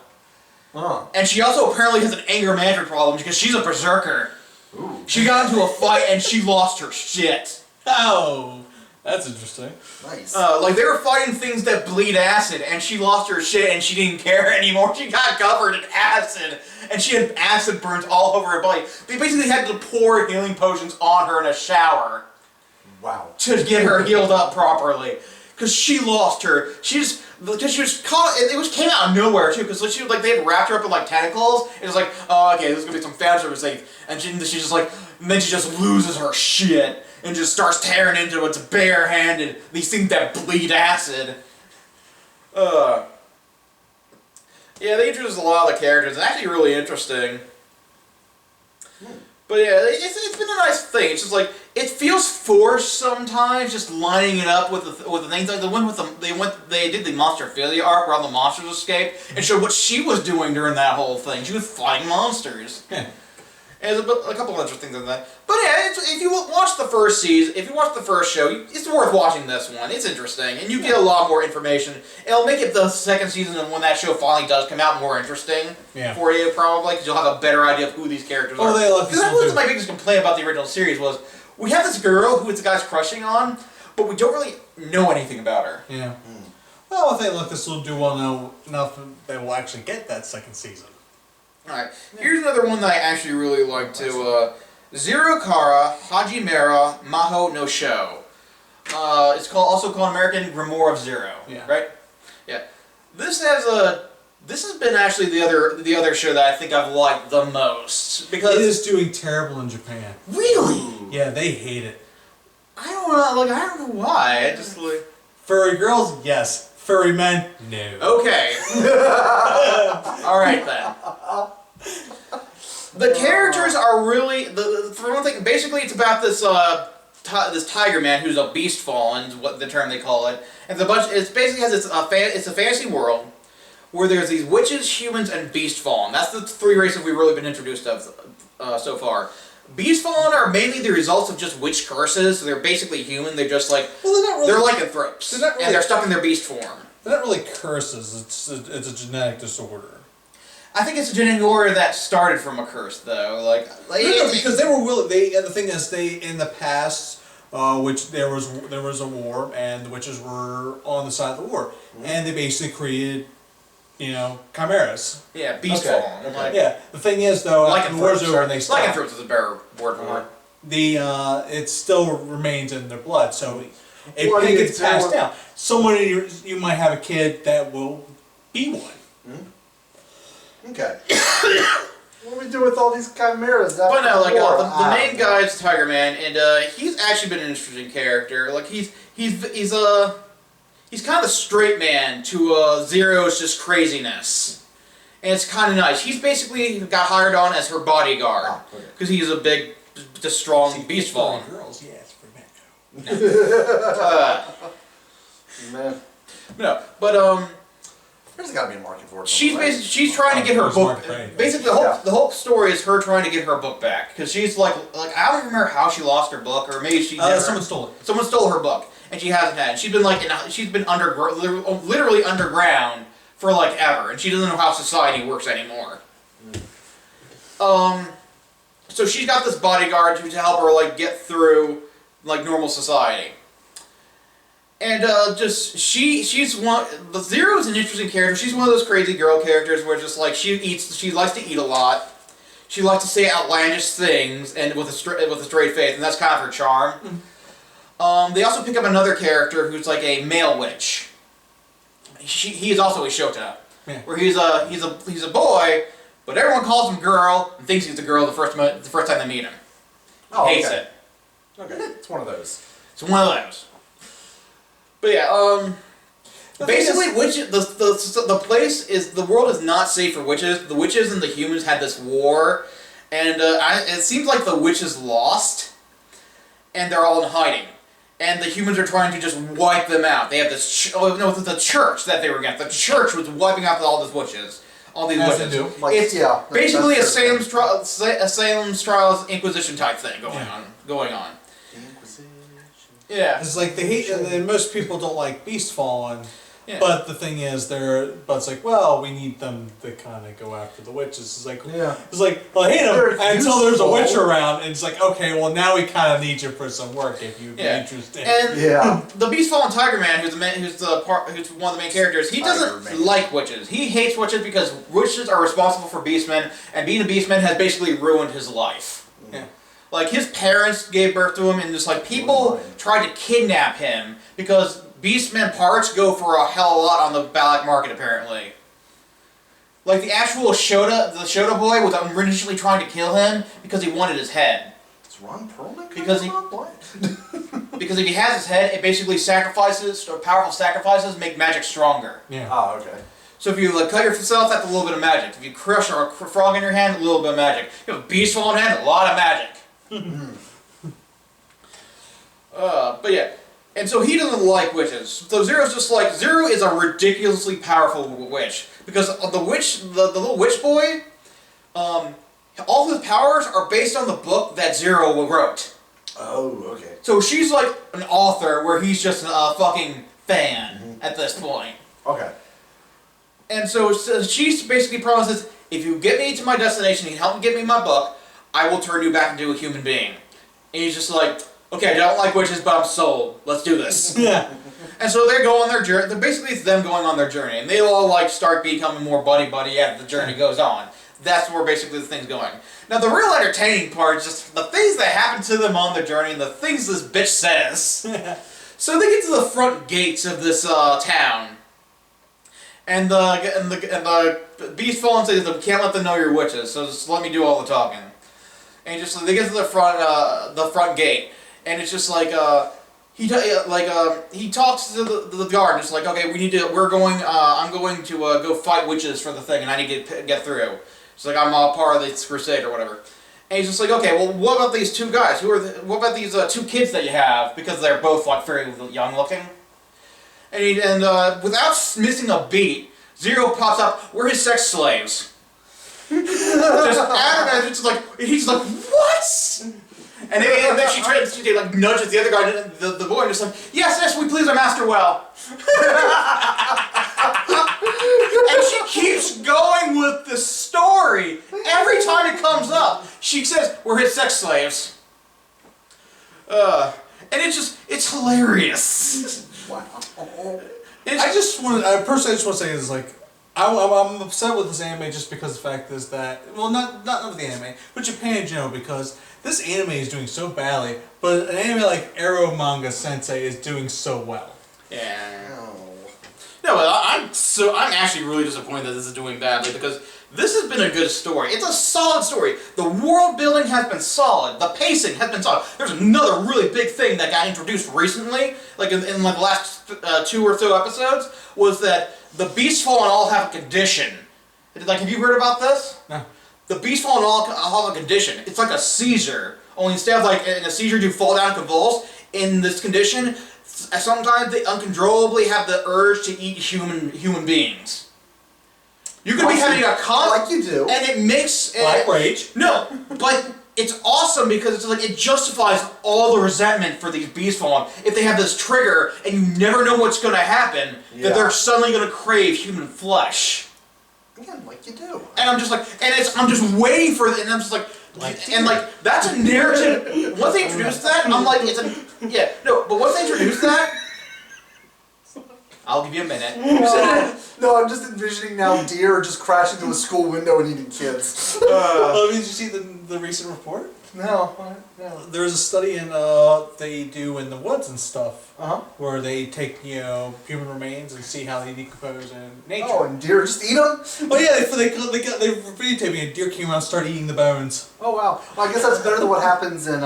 And she also apparently has an anger management problem because she's a berserker. Ooh. She got into a fight and she lost her shit. Oh, that's interesting. Nice. Like they were fighting things that bleed acid, and she lost her shit and she didn't care anymore. She got covered in acid, and she had acid burns all over her body. They basically had to pour healing potions on her in a shower. Wow. To get her healed up properly, because she lost her. Because she was caught. It came out of nowhere too. Because they had wrapped her up in like tentacles. It was like, oh, okay, this is gonna be some fan service thing. And she's just like, and then she just loses her shit and just starts tearing into it barehanded. These things that bleed acid. Yeah, they introduced a lot of the characters. It's actually really interesting. But yeah, it's been a nice thing. It's just like it feels forced sometimes, just lining it up with the things. Like the one with they did the Monsterphilia arc where all the monsters escaped and showed what she was doing during that whole thing. She was fighting monsters. And there's a couple other things in that. But yeah, if you watch the first season, if you watch the first show, it's worth watching this one. It's interesting, and you get a lot more information. It'll make it the second season, and when that show finally does come out, more interesting for you, probably, because you'll have a better idea of who these characters are. Because that was my biggest complaint about the original series was, we have this girl who the guy's crushing on, but we don't really know anything about her. Yeah. Well, if they look, this will do well enough, they will actually get that second season. Alright, here's another one that I actually really like too. Zero Kara Hajimera Maho no Sho. It's also called American Grimoire of Zero. Yeah. Right? Yeah. This has been actually the other show that I think I've liked the most because it is doing terrible in Japan. Really? Yeah, they hate it. I don't know. I don't know why. I just like furry girls, yes. Furry men, no. Okay. All right then. The characters are really for one thing. Basically, it's about this this tiger man who's a beast fallen, is what the term they call it. And it basically has it's a fantasy world where there's these witches, humans, and beast fallen. That's the three races we've really been introduced of so far. Beast fallen are mainly the results of just witch curses. So they're basically human. They're just like they're lycanthropes, and they're stuck in their beast form. They're not really curses. It's a genetic disorder. I think it's a genetic disorder that started from a curse, though. No, because they were willing. The thing is, in the past, which there was a war, and the witches were on the side of the war, and they basically created, chimeras. Yeah, beast fallen. Okay. Yeah. The thing is, though, after the war's over, and they stopped. Lycanthropes is a better word for it. It still remains in their blood, so What do it you gets do passed with- down. Someone you might have a kid that will be one. Okay. What do we do with all these chimeras? But no, the main guy is Tiger Man, and he's actually been an interesting character. Like he's kind of the straight man to Zero's just craziness, and it's kind of nice. He's basically got hired on as her bodyguard because he's a big, just strong beast fallen. Girls, yes, for men. Man, No, but there's got to be a market for it. she's trying to get her book. Basically, the whole story is her trying to get her book back because she's like I don't remember how she lost her book, or maybe she someone stole it. Someone stole her book, and she hasn't had it. She's been literally underground for ever, and she doesn't know how society works anymore. So she's got this bodyguard to help her get through normal society. And she's one. The Zero is an interesting character. She's one of those crazy girl characters where just she likes to eat a lot. She likes to say outlandish things and with a straight face, and that's kind of her charm. They also pick up another character who's like a male witch. He is also a Shota, where he's a boy, but everyone calls him girl and thinks he's a girl the first time they meet him. Oh, Hates okay. it. Okay, it's one of those. It's one of those. But yeah, basically, witches. The place is the world is not safe for witches. The witches and the humans had this war, and it seems like the witches lost, and they're all in hiding. And the humans are trying to just wipe them out. They have this. The church that they were against. The church was wiping out all these witches. All these As witches. they do. Like, It's yeah, basically a that's Salem's Trials Inquisition type thing going on. Inquisition. Yeah. It's like they hate, and most people don't like Beast Fallen. Yeah. But the thing is, but it's like, well, we need them to kind of go after the witches. It's like, Yeah. it's like, well, I hate them They're until there's a witch useful. around, and it's like, okay, well, now we kind of need you for some work if you'd be interested. And Yeah. the Beast Fallen Tiger Man, who's one of the main characters, he Tiger doesn't Man. like witches. He hates witches because witches are responsible for Beastmen, and being a Beastman has basically ruined his life. Yeah. Like, his parents gave birth to him, and just like people tried to kidnap him because Beastman parts go for a hell of a lot on the black market, apparently. Like, the actual Shota, the Shota boy was originally trying to kill him because he wanted his head. Is Ron Perlman Because he- what? Because if he has his head, it basically powerful sacrifices make magic stronger. Yeah. Oh, okay. So if you like cut yourself, that's a little bit of magic. If you crush a frog in your hand, a little bit of magic. You have a beast falling hand, a lot of magic. But yeah. And so he doesn't like witches. So Zero's just like, Zero is a ridiculously powerful witch. Because the little witch boy, all his powers are based on the book that Zero wrote. Oh, okay. So she's like an author where he's just a fucking fan at this point. Okay. And so she basically promises, if you get me to my destination and help me get me my book, I will turn you back into a human being. And he's just like, okay, I don't like witches, but I'm sold. Let's do this. Yeah. And so they go on their journey. Basically, it's them going on their journey. And they all like start becoming more buddy-buddy as the journey goes on. That's where basically the thing's going. Now, the real entertaining part is just the things that happen to them on their journey and the things this bitch says. So they get to the front gates of this town. And the beast fallen says, "We can't let them know you're witches, so just let me do all the talking." And just they get to the front gate, and it's just like he talks to the guard, and it's like, okay, I'm going to go fight witches for the thing, and I need to get through. It's like I'm a part of this crusade or whatever. And he's just like, okay, well, what about these two guys? What about these two kids that you have? Because they're both like very young looking. And without missing a beat, Zero pops up. We're his sex slaves. Just adamant. It's like he's like, what? And then she like nudges the other guy, the boy, and just like, yes, we please our master well. And she keeps going with the story. Every time it comes up, she says, we're his sex slaves. And it's hilarious. Wow. I personally just want to say is like, I'm upset with this anime just because the fact is that, well, not with the anime, but Japan in general, because this anime is doing so badly, but an anime like Arrow Manga Sensei is doing so well. Yeah. Oh. No, but I'm actually really disappointed that this is doing badly because this has been a good story. It's a solid story. The world building has been solid. The pacing has been solid. There's another really big thing that got introduced recently, like in like the last 2 or so episodes, was that the Beast Fallen all have a condition. Like, have you heard about this? No. The Beast Fallen all have a condition. It's like a seizure. Only instead of like in a seizure you fall down and convulse, in this condition, sometimes they uncontrollably have the urge to eat human beings. You could be having a Like you do. and it makes Black Rage. No, but it's awesome because it's like it justifies all the resentment for these beast fallen. If they have this trigger and you never know what's going to happen, Yeah. that they're suddenly going to crave human flesh. Yeah, like you do. And I'm just like, I'm just waiting for it, and I'm just like, that's a narrative. Once they introduced that, I'm like, but once they introduced that, I'll give you a minute. No, I'm just envisioning now deer just crashing through a school window and eating kids. Did you see the recent report? No. There's a study they do in the woods and stuff, where they take human remains and see how they decompose in nature. Oh, and deer just eat them? Oh yeah, they videotaping a deer came out and started eating the bones. Oh wow. Well, I guess that's better than what happens in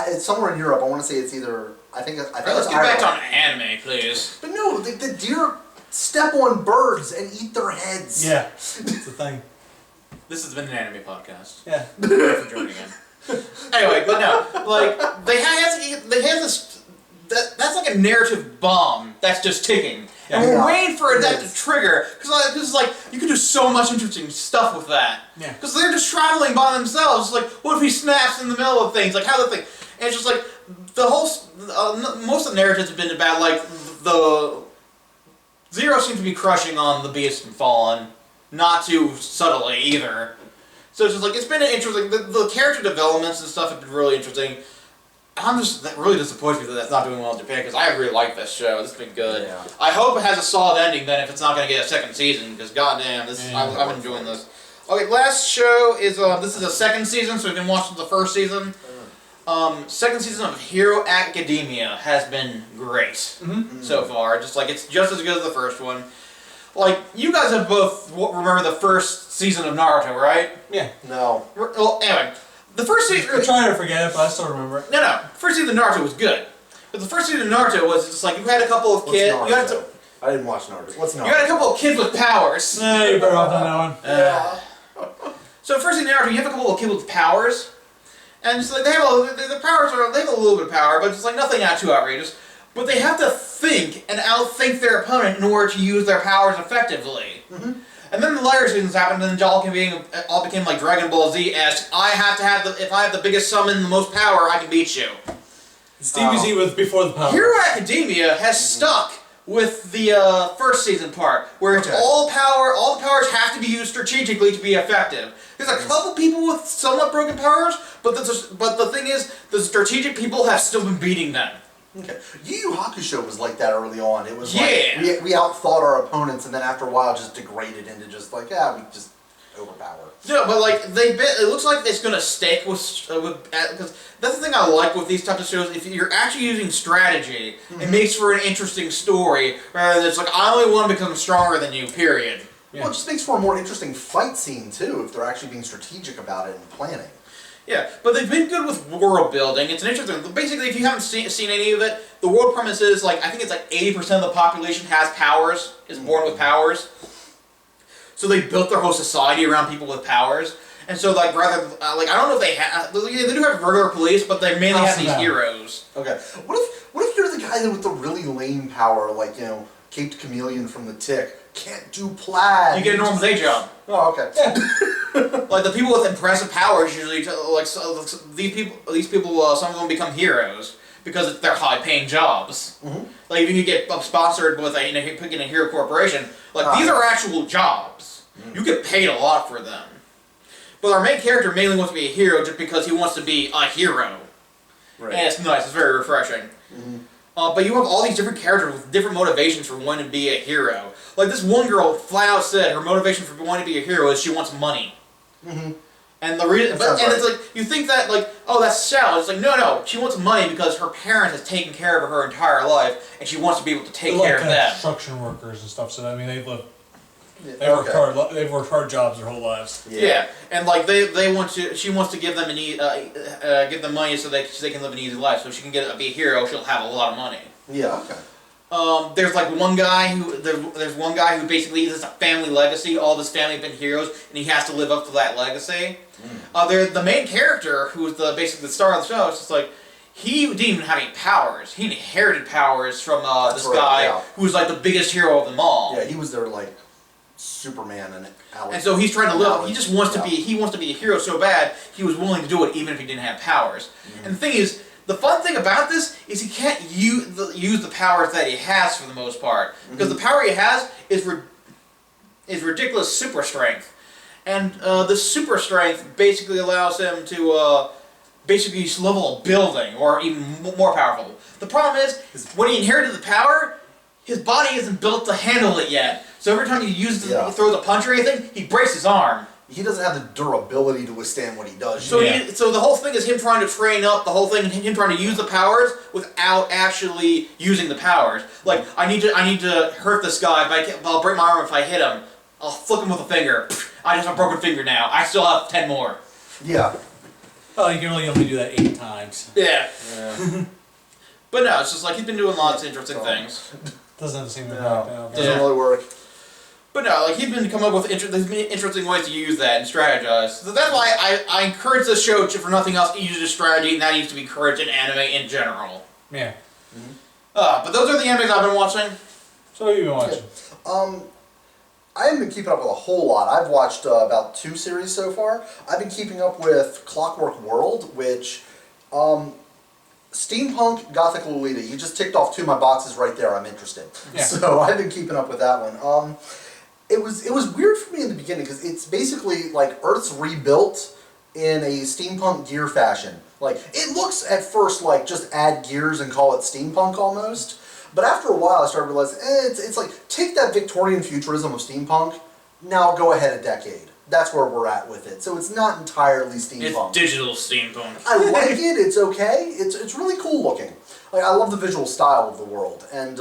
it's somewhere in Europe. I want to say it's either I think Let's it's get back Ireland. on anime, please. But no, the deer step on birds and eat their heads. Yeah, it's the thing. This has been an anime podcast. Yeah. Thank you for joining in. Anyway, but no, like they have this. That's like a narrative bomb that's just ticking, and we're Yeah. waiting for that to Yes. trigger because like you can do so much interesting stuff with that. Yeah. Because they're just traveling by themselves. Like, what if he snaps in the middle of things? Like, how the thing? And it's just like the whole. Most of the narratives have been about like the Zero seems to be crushing on the Beast from Fallen, not too subtly either. So it's just like, it's been interesting. The character developments and stuff have been really interesting. That really disappoints me that that's not doing well in Japan, because I really like this show. This has been good. Yeah. I hope it has a solid ending then if it's not going to get a second season, because goddamn, Yeah. I'm enjoying this. Okay, last show is, this is the second season, so we've been watching the first season. Second season of Hero Academia has been great so far. Just like, it's just as good as the first one. Like, you guys have both remember the first season of Naruto, right? Yeah. No. Well, anyway, the first season. I'm trying to forget it, but I still remember it. No. First season of Naruto was good, but the first season of Naruto was just like you had a couple of What's kids. Naruto? I didn't watch Naruto. What's Naruto? You had a couple of kids with powers. Nah, you better off on that one. So first season of Naruto, you have a couple of kids with powers, and it's like they have the powers they have a little bit of power, but it's like nothing too outrageous. But they have to think and outthink their opponent in order to use their powers effectively. And then the later seasons happened, and then all became like Dragon Ball Z-esque. If I have the biggest summon, the most power, I can beat you. Stevie Z was before the power. Hero Academia has stuck with the first season part, where it's all the powers have to be used strategically to be effective. There's a couple people with somewhat broken powers, but the thing is, the strategic people have still been beating them. Okay. Yu Yu Hakusho was like that early on. It was Yeah. like we outthought our opponents, and then after a while, just degraded into just like we just overpower. No, but like it looks like it's gonna stick with because that's the thing I like with these types of shows. If you're actually using strategy, it makes for an interesting story rather than it's like I only want to become stronger than you. Period. Yeah. Well, it just makes for a more interesting fight scene too if they're actually being strategic about it and planning. Yeah, but they've been good with world building. It's an interesting. Basically, if you haven't seen any of it, the world premise is like I think it's like 80% of the population has powers, is born with powers. So they built their whole society around people with powers, and so like rather like I don't know if they have they do have regular police, but they mainly have these heroes. Okay. What if you're the guy with the really lame power, like Caped Chameleon from the Tick, can't do plaid? You get a normal day job. Oh, okay. Like the people with impressive powers usually these people some of them become heroes because they're high-paying jobs. Like if you get sponsored with a Hero Corporation, like these are actual jobs. You get paid a lot for them. But our main character mainly wants to be a hero just because he wants to be a hero. Right. And it's nice. It's very refreshing. But you have all these different characters with different motivations for wanting to be a hero. Like this one girl flat out said her motivation for wanting to be a hero is she wants money. And the reason, it's like you think that like, oh, that's shallow. It's like no, she wants money because her parents has taken care of her entire life, and she wants to be able to take care of them. Construction workers and stuff. So I mean, they've Okay. worked hard jobs their whole lives. Yeah, and like she wants to give them give them money so they can live an easy life. So if she can be a hero, she'll have a lot of money. Yeah. Okay. There's like one guy who basically this is a family legacy. All of his family have been heroes, and he has to live up to that legacy. The main character, who's basically the star of the show, is just like he didn't even have any powers. He inherited powers from this guy who was like the biggest hero of them all. Yeah, he was their like Superman and Alex. And so he's trying to live. He just wants to be. He wants to be a hero so bad. He was willing to do it even if he didn't have powers. And the thing is, the fun thing about this is he can't use the powers that he has for the most part, because the power he has is ridiculous super strength, and the super strength basically allows him to basically level a building or even more powerful. The problem is when he inherited the power, his body isn't built to handle it yet. So every time he throws a punch or anything, he breaks his arm. He doesn't have the durability to withstand what he does. So so the whole thing is him trying to train up the whole thing, and him trying to use the powers without actually using the powers. Like, I need to hurt this guy, but I'll break my arm if I hit him. I'll flick him with a finger. I just have a broken finger now. I still have 10 more. Yeah. Well, you can really only do that 8 times. Yeah. But no, it's just like he's been doing lots of interesting things. Doesn't seem to work No, out. doesn't really work. But no, like he's been coming up with interesting ways to use that and strategize. So that's why I encourage this show for nothing else to use a strategy, and that needs to be encouraged in anime in general. Yeah. But those are the animes I've been watching. So what have you been watching? I haven't been keeping up with a whole lot. I've watched about 2 series so far. I've been keeping up with Clockwork World, which, Steampunk Gothic Lolita. You just ticked off 2 of my boxes right there. I'm interested. Yeah. So I've been keeping up with that one. It was weird for me in the beginning because it's basically like Earth's rebuilt in a steampunk gear fashion. Like, it looks at first like just add gears and call it steampunk almost. But after a while I started realizing, it's like, take that Victorian futurism of steampunk, now go ahead a decade. That's where we're at with it. So it's not entirely steampunk. It's digital steampunk. I like it, it's okay. It's really cool looking. Like, I love the visual style of the world. And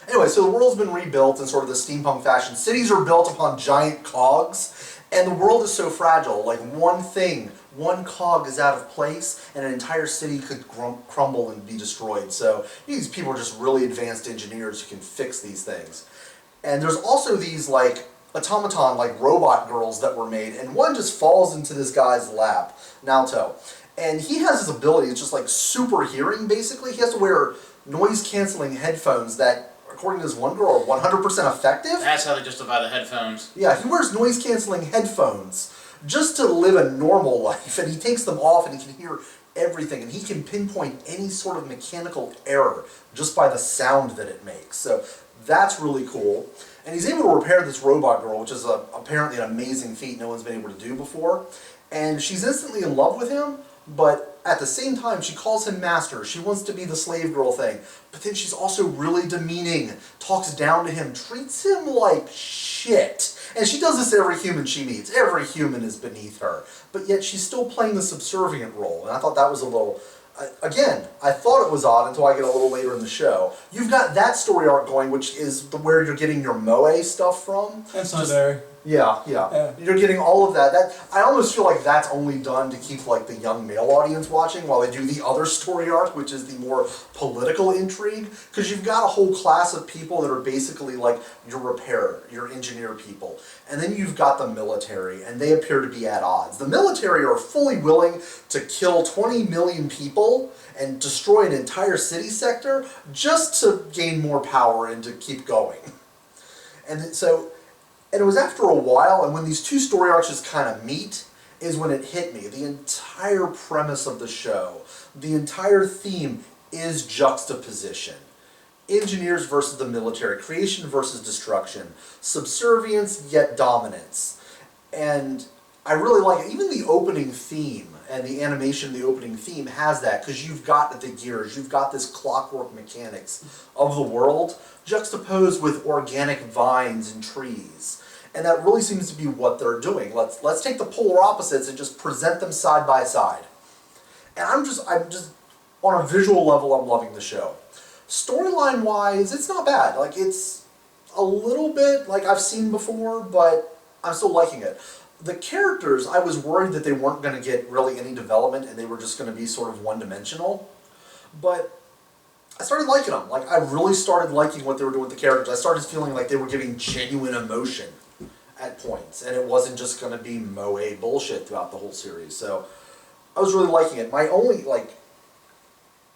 anyway, so the world's been rebuilt in sort of the steampunk fashion. Cities are built upon giant cogs, and the world is so fragile. Like, one cog is out of place, and an entire city could crumble and be destroyed. So these people are just really advanced engineers who can fix these things. And there's also these, like, automaton, like, robot girls that were made, and one just falls into this guy's lap, Naoto. And he has this ability, it's just like super hearing, basically. He has to wear noise-canceling headphones that, according to this one girl, are 100% effective. That's how they justify the headphones. Yeah, he wears noise-canceling headphones just to live a normal life, and he takes them off and he can hear everything, and he can pinpoint any sort of mechanical error just by the sound that it makes. So that's really cool. And he's able to repair this robot girl, which is apparently an amazing feat no one's been able to do before. And she's instantly in love with him, but at the same time, she calls him master. She wants to be the slave girl thing. But then she's also really demeaning, talks down to him, treats him like shit. And she does this to every human she meets. Every human is beneath her. But yet she's still playing the subservient role. And I thought that was a little... Again, I thought it was odd until I get a little later in the show. You've got that story arc going, which is where you're getting your Moe stuff from. That's not there. Yeah. You're getting all of that. I almost feel like that's only done to keep like the young male audience watching while they do the other story arc, which is the more political intrigue. Because you've got a whole class of people that are basically like your repairer, your engineer people. And then you've got the military, and they appear to be at odds. The military are fully willing to kill 20 million people and destroy an entire city sector just to gain more power and to keep going. And it was after a while, and when these 2 story arcs just kind of meet, is when it hit me. The entire premise of the show, the entire theme is juxtaposition. Engineers versus the military, creation versus destruction, subservience yet dominance. And I really like it. Even the opening theme and the animation of the opening theme has that, because you've got the gears, you've got this clockwork mechanics of the world juxtaposed with organic vines and trees. And that really seems to be what they're doing. Let's take the polar opposites and just present them side by side. And I'm just on a visual level, I'm loving the show. Storyline wise, it's not bad. Like, it's a little bit like I've seen before, but I'm still liking it. The characters, I was worried that they weren't going to get really any development and they were just going to be sort of one-dimensional. But I started liking them. Like, I really started liking what they were doing with the characters. I started feeling like they were giving genuine emotion at points, and it wasn't just going to be moe bullshit throughout the whole series. So I was really liking it. My only, like,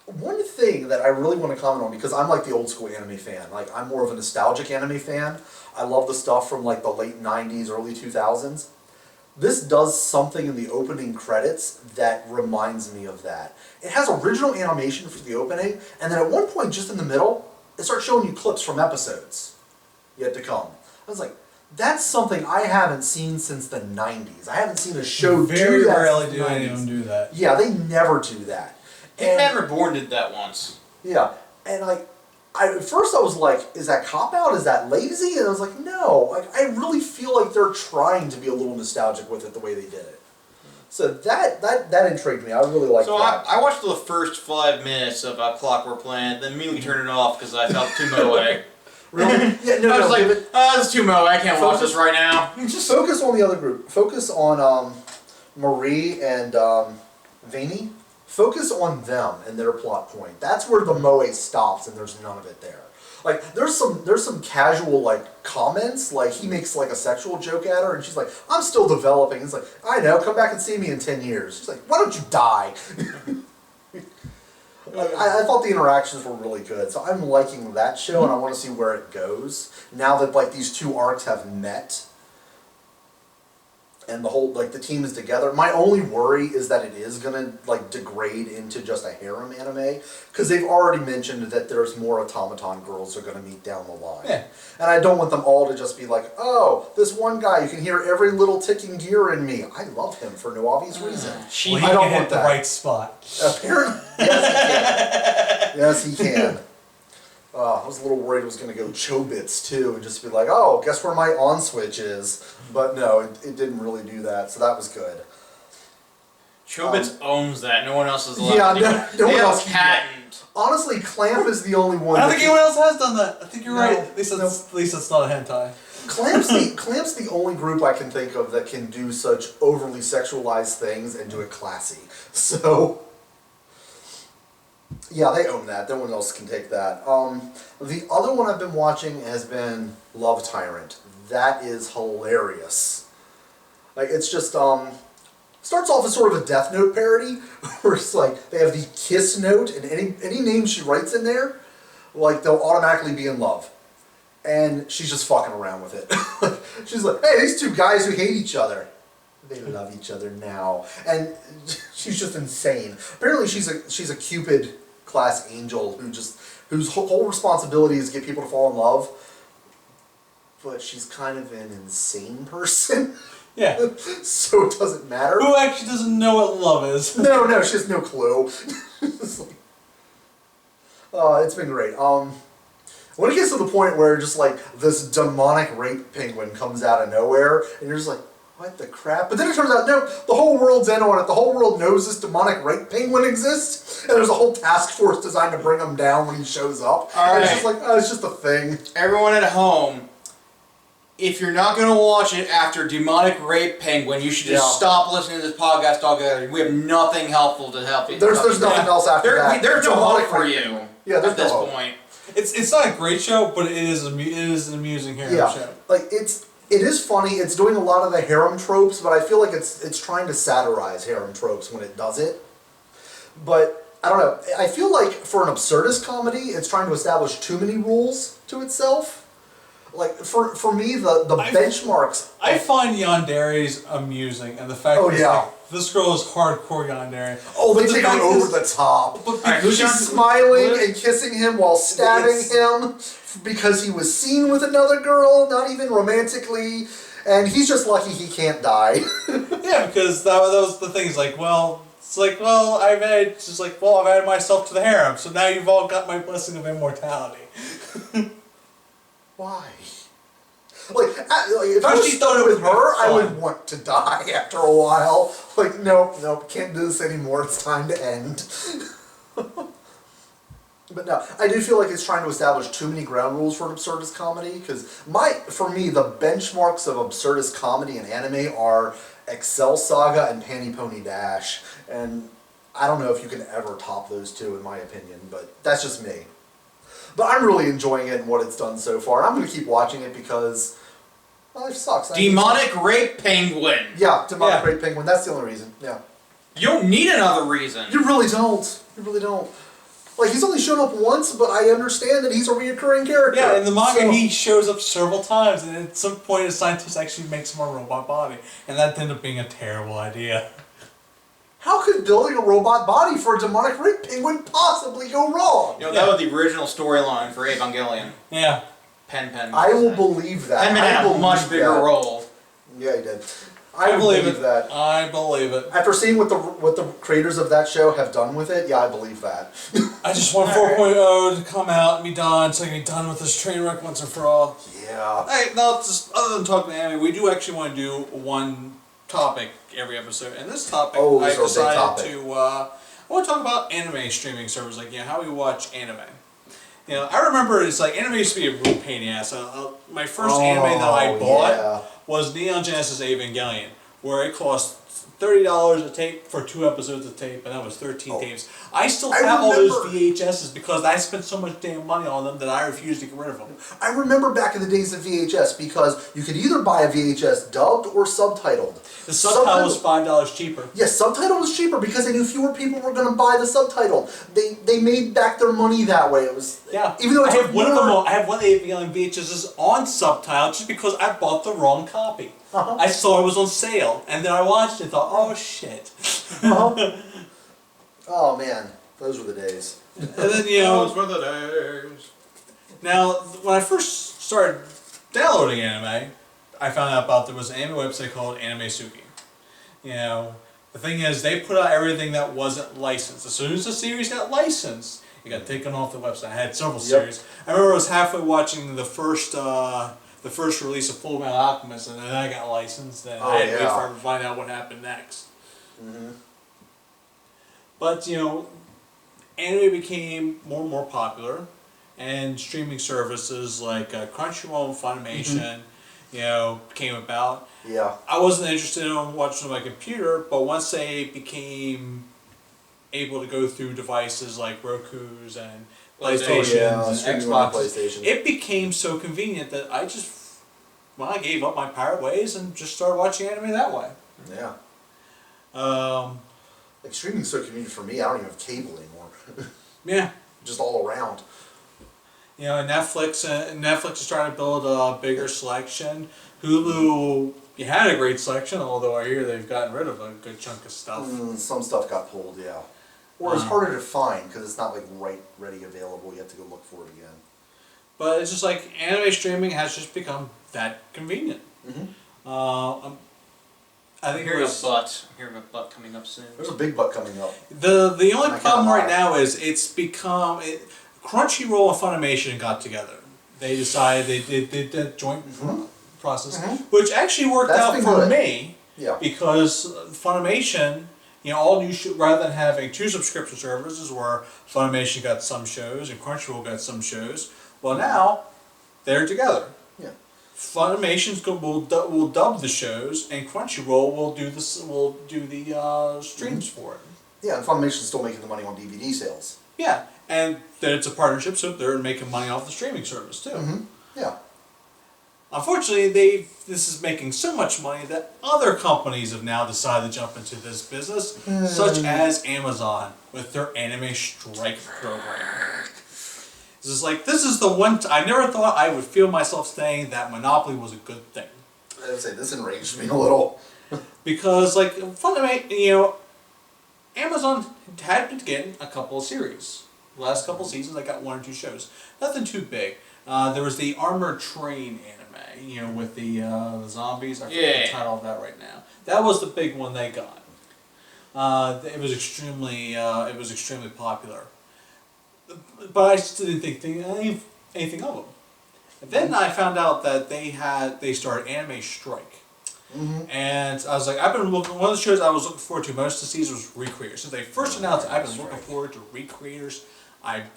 one thing that I really want to comment on, because I'm like the old school anime fan, like I'm more of a nostalgic anime fan. I love the stuff from like the late 90s, early 2000s. This does something in the opening credits that reminds me of that. It has original animation for the opening, and then at one point just in the middle, it starts showing you clips from episodes yet to come. I was like, that's something I haven't seen since the 90s. I haven't seen a show Very do that. rarely do any of them do that. Yeah, they never do that. Hitman Reborn did that once. Yeah, and like, At first I was like, is that cop out? Is that lazy? And I was like, no. Like, I really feel like they're trying to be a little nostalgic with it the way they did it. So that intrigued me. I really liked So that. I watched the first 5 minutes of Clockwork Planet, then immediately turned it off because I felt too moe. Really? Yeah, no, I was no. like, give it- this is too moe. I can't watch Focus- this right now. Just focus on the other group. Focus on Marie and Vaney. Focus on them and their plot point. That's where the moe stops, and there's none of it there. Like there's some casual like comments, like he makes like a sexual joke at her, and she's like, "I'm still developing." It's like, I know. Come back and see me in 10 years. She's like, "Why don't you die?" Like, I thought the interactions were really good, so I'm liking that show, and I want to see where it goes now that like these two arcs have met. And the whole, like, the team is together. My only worry is that it is gonna, like, degrade into just a harem anime. Because they've already mentioned that there's more automaton girls are gonna meet down the line. Yeah. And I don't want them all to just be like, oh, this one guy, you can hear every little ticking gear in me. I love him for no obvious reason. She, Well, he I don't can want hit the that. right spot. Apparently, yes, he can. Yes, he can. I was a little worried it was going to go Chobits too, and just be like, oh, guess where my on switch is. But no, it didn't really do that, so that was good. Chobits owns that. No one else is allowed. Yeah, to do no- it. no They one have else a can do that. patent. Honestly, Clamp is the only one. I don't that think anyone else has done that. I think you're No, right. At least, no. at least it's not a hentai. Clamp's the only group I can think of that can do such overly sexualized things and do it classy. So, yeah, they own that. No one else can take that. The other one I've been watching has been Love Tyrant. That is hilarious. Like, it's just, starts off as sort of a Death Note parody, where it's like, they have the kiss note, and any name she writes in there, like, they'll automatically be in love. And she's just fucking around with it. She's like, hey, these two guys who hate each other, they love each other now. And she's just insane. Apparently she's a Cupid class angel whose whole responsibility is to get people to fall in love. But she's kind of an insane person. Yeah. So it doesn't matter. Who actually doesn't know what love is? No, she has no clue. It's like, it's been great. When it gets to the point where just like this demonic rape penguin comes out of nowhere, and you're just like, what the crap? But then it turns out, no, the whole world's in on it. The whole world knows this demonic rape penguin exists, and there's a whole task force designed to bring him down when he shows up. And it's just like, oh, it's just a thing. Everyone at home, if you're not going to watch it after Demonic Rape Penguin, you should just Yeah. stop listening to this podcast altogether. We have nothing helpful to help you. There's nothing else after that. There's no hope Demonic for rape you penguin. Yeah, there's at this no hope. point. It's not a great show, but it is an amusing harem Yeah, show. like it is funny. It's doing a lot of the harem tropes, but I feel like it's trying to satirize harem tropes when it does it. But I don't know. I feel like for an absurdist comedy, it's trying to establish too many rules to itself. Like for me, the benchmarks. I find yandere's amusing, and the fact Oh, that yeah. like, this girl is hardcore yandere. Oh, they But the take her fact over is- the top. But Alright, She's John- smiling and kissing him while stabbing It's- him because he was seen with another girl, not even romantically, and he's just lucky he can't die. Yeah, because that was the thing. It's like, I've added myself to the harem, so now you've all got my blessing of immortality. Why? Like if I Because was she thought stuck it with would be her, I fun. would want to die after a while. Like, nope, can't do this anymore. It's time to end. But no, I do feel like it's trying to establish too many ground rules for an absurdist comedy. Because for me, the benchmarks of absurdist comedy and anime are Excel Saga and Panty Pony Dash, and I don't know if you can ever top those two, in my opinion. But that's just me. But I'm really enjoying it and what it's done so far. I'm going to keep watching it because, well, life sucks. Demonic Rape Penguin. Yeah, Demonic Yeah. Rape Penguin. That's the only reason. Yeah. You don't need another reason. You really don't. You really don't. Like, he's only shown up once, but I understand that he's a reoccurring character. Yeah, in the manga So- he shows up several times, and at some point a scientist actually makes him a robot body, and that ended up being a terrible idea. How could building a robot body for a Demonic Rape Penguin possibly go wrong? You know, that was the original storyline for Evangelion. Yeah. Pen. I will believe that. Penman I had a believe much bigger that. role. Yeah, he did. I believe believe it. that. I believe it. After seeing what the creators of that show have done with it, yeah, I believe that. I just want 4.0 to come out and be done, so I can be done with this train wreck once and for all. Yeah. Hey, no, just other than talking anime, we do actually want to do one topic every episode, and this topic I this is our big decided topic. to. I want to talk about anime streaming servers, like how we watch anime. I remember it's like anime used to be a real pain in the ass. My first anime that I bought was Neon Genesis Evangelion, where it cost $30 a tape for 2 episodes of tape, and that was 13 tapes. I still have all those VHSs because I spent so much damn money on them that I refuse to get rid of them. I remember back in the days of VHS because you could either buy a VHS dubbed or subtitled. The subtitle was $5 cheaper. Yes, subtitle was cheaper because they knew fewer people were going to buy the subtitle. They made back their money that way. It was even though I have one of them. I have one of the Evangelion VHSs on subtitle just because I bought the wrong copy. I saw it was on sale, and then I watched it and thought, oh shit. Oh man, those were the days. And then Those were the days. Now when I first started downloading anime, I found out about there was an anime website called AnimeSuki. The thing is, they put out everything that wasn't licensed. As soon as the series got licensed, it got taken off the website. I had several series. I remember I was halfway watching the first release of Full Metal Alchemist, and then I got licensed, and I had to wait for him to find out what happened next. But anime became more and more popular, and streaming services like Crunchyroll and Funimation, came about. Yeah. I wasn't interested in watching on my computer, but once they became able to go through devices like Roku's and PlayStations and Xboxes, it became so convenient that I gave up my pirate ways and just started watching anime that way. Yeah. Like streaming's so convenient for me. I don't even have cable anymore. Yeah. Just all around. Netflix is trying to build a bigger selection. Hulu, you had a great selection, although I hear they've gotten rid of a good chunk of stuff. Some stuff got pulled, yeah. Or it's harder to find because it's not ready available. You have to go look for it again. But it's just like anime streaming has just become that convenient. I think I'm hearing a butt coming up soon. There's a big butt coming up. The only problem right now is it's become Crunchyroll and Funimation got together. They decided they did that joint process, which actually worked out for me. Yeah. Because Funimation, all new rather than having 2 subscription services where Funimation got some shows and Crunchyroll got some shows, well now they're together. Yeah. Funimation will dub the shows, and Crunchyroll will do the streams for it. Yeah, and Funimation's still making the money on DVD sales. Yeah, and then it's a partnership, so they're making money off the streaming service too. Yeah. Unfortunately, this is making so much money that other companies have now decided to jump into this business, such as Amazon with their Anime Strike program. This is the one. I never thought I would feel myself saying that Monopoly was a good thing. I would say this enraged me a little. Because, Funimation, Amazon had been getting a couple of series. The last couple of seasons, I got 1 or 2 shows. Nothing too big. There was the Armored Train anime, with the zombies. I forget the title of that right now. That was the big one they got. It was extremely popular. But I just didn't think anything of them. And then I found out that they started Anime Strike. And I was like, one of the shows I was looking forward to most of the season was Recreators. Since they first announced it, I've been looking forward to Recreators.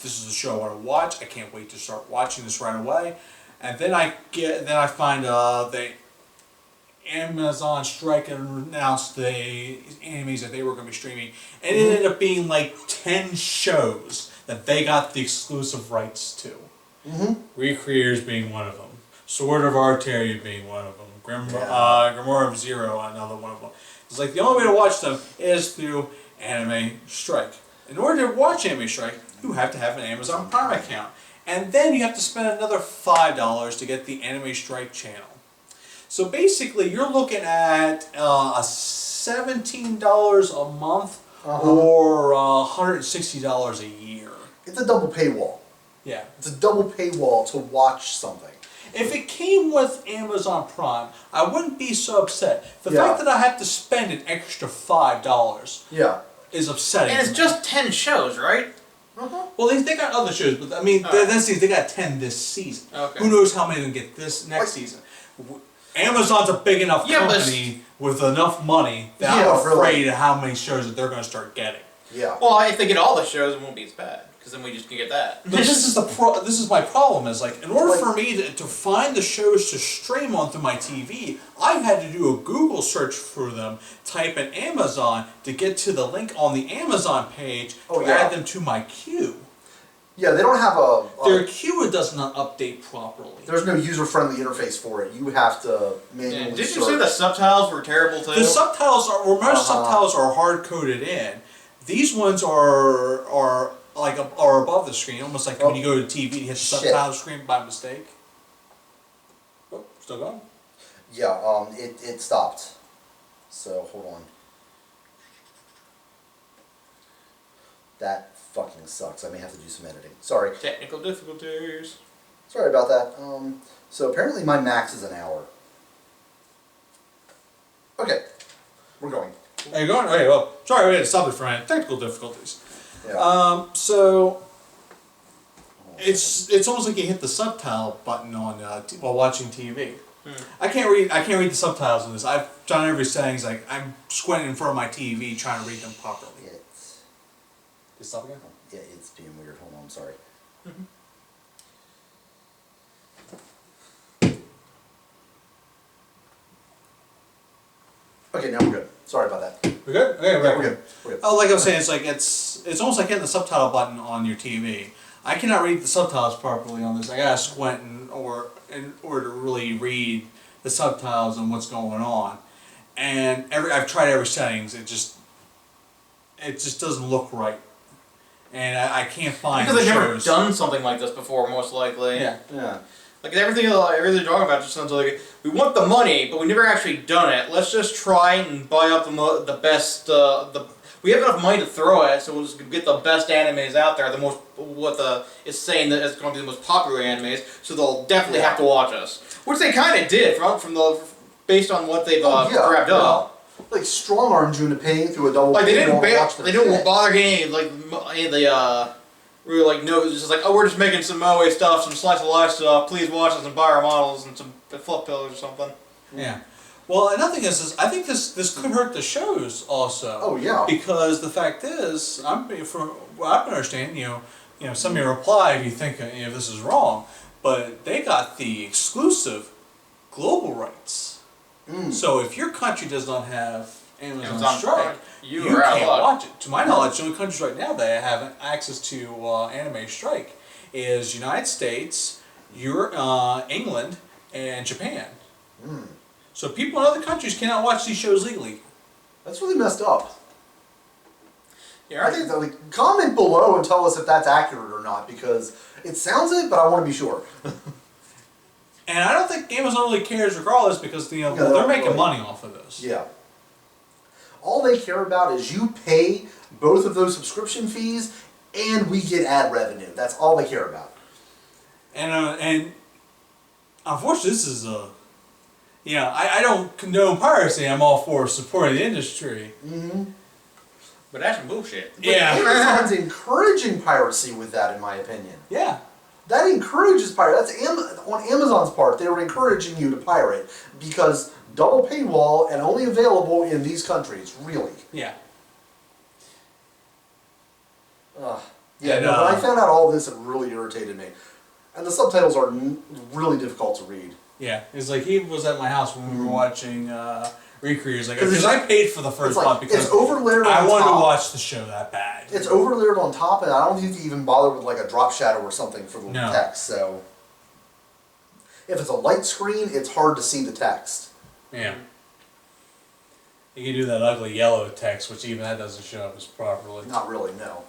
This is a show I want to watch. I can't wait to start watching this right away. And then I find that Amazon Strike announced the animes that they were going to be streaming, and it ended up being like 10 shows that they got the exclusive rights to. Recreators being one of them, Sword of Arteria being one of them, Grimoire of Zero another one of them. It's like the only way to watch them is through Anime Strike. In order to watch Anime Strike, you have to have an Amazon Prime account. And then you have to spend another $5 to get the Anime Strike channel. So basically, you're looking at a $17 a month or $160 a year. It's a double paywall. Yeah. It's a double paywall to watch something. If it came with Amazon Prime, I wouldn't be so upset. The Yeah. fact that I have to spend an extra $5 Yeah. is upsetting. And it's to me. just 10 shows, right? Well, they got other shows, but I mean, Alright. that's the thing, they got 10 this season. Okay. Who knows how many they get this next season? Amazon's a big enough Yeah, but company with enough money that Yeah, I'm afraid really. of how many shows that they're going to start getting. Yeah. Well, if they get all the shows, it won't be as bad. Because then we just can get that. But this is this is my problem is like in order Like- for me to find the shows to stream onto my TV, I've had to do a Google search for them, type in Amazon to get to the link on the Amazon page Oh, to yeah. add them to my queue. Yeah, they don't have a Their queue does not update properly. there's no user-friendly interface for it. You have to manually Yeah, did you search. say the subtitles were terrible too? The subtitles are most Uh-huh. subtitles are hard coded in. These ones are like are above the screen, almost like when you go to TV, you hit the Shit. subtitle screen by mistake. Oh, still going? Yeah, it stopped. So hold on. That fucking sucks. I may have to do some editing. Sorry. Technical difficulties. Sorry about that. So apparently my max is an hour. Okay. We're going. Are you going? Okay, well, sorry, we had to stop it for technical difficulties. Yeah. So it's almost like you hit the subtitle button on while watching TV. I can't read the subtitles in this. I've done every settings. Like I'm squinting in front of my TV trying to read them properly. It's Did it stop again? yeah, it's being weird. Hold on, I'm sorry. Okay, now we're good. Sorry about that. We good? Okay, Yeah, we're good. We're good. Oh, like I was saying, it's almost like hitting the subtitle button on your TV. I cannot read the subtitles properly on this. I gotta squint in order to really read the subtitles and what's going on. And I've tried every settings. It just doesn't look right. And I can't find Because the they've never shows. done something like this before, most likely. Yeah. Yeah. Like everything they're talking about just sounds like we want the money, but we've never actually done it. Let's just try and buy up the best. We have enough money to throw at it, so we'll just get the best animes out there. It's saying that it's going to be the most popular animes, so they'll definitely have to watch us. Which they kind of did based on what they've grabbed up. Like strong armed you into paying through a double. Like they paywall didn't to watch their they didn't shit. bother getting any of the really like no, it's just like, oh, we're just making some Moe stuff, some slice of life stuff. Please watch us and buy our models and some flip pillars or something. Yeah. Well, another thing is I think this could hurt the shows also. Oh yeah. Because the fact is, from what I've been understanding, you know, send me a reply if you think this is wrong, but they got the exclusive global rights. So if your country does not have Amazon Strike, you are out of can't luck. watch it. To my knowledge, the only countries right now that have access to Anime Strike is United States, England, and Japan. So people in other countries cannot watch these shows legally. That's really messed up. Yeah, I think that, like, comment below and tell us if that's accurate or not, because it sounds it, but I want to be sure. And I don't think Amazon really cares regardless because Yeah, they're making really. money off of this. Yeah. All they care about is you pay both of those subscription fees and we get ad revenue. That's all they care about. And unfortunately, this is I don't condone piracy. I'm all for supporting the industry. but that's some bullshit. But Yeah. Amazon's encouraging piracy with that, in my opinion. Yeah. That encourages pirate. That's on Amazon's part. They were encouraging you to pirate because double paywall and only available in these countries. Really. Yeah. Yeah. And, No, when I found out all this, it really irritated me. And the subtitles are really difficult to read. Yeah. It's like he was at my house when we were watching Recreators. Like, 'Cause because it's- I paid for the first It's like month because it's overlayered on I wanted top. to watch the show that bad. It's overlayered on top, and I don't think you even bother with like a drop shadow or something for the No. text. So if it's a light screen, it's hard to see the text. Yeah. You can do that ugly yellow text, which even that doesn't show up as properly. Not really, no.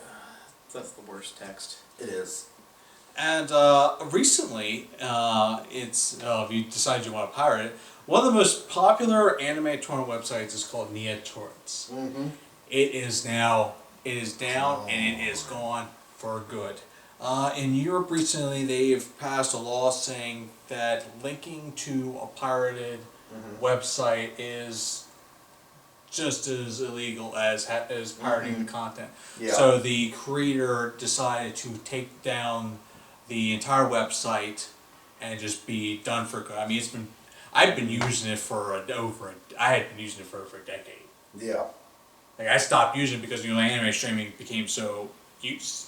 That's the worst text. It is. And recently, if you decide you want to pirate it, one of the most popular anime torrent websites is called Nia Torrents. Mm-hmm. It is down and it is gone for good. In Europe recently, they've passed a law saying that linking to a pirated website is just as illegal as pirating the content. Yeah. So the creator decided to take down the entire website and just be done for good. I mean, I've been using it for I had been using it for over a decade. Yeah. Like I stopped using it because anime streaming became so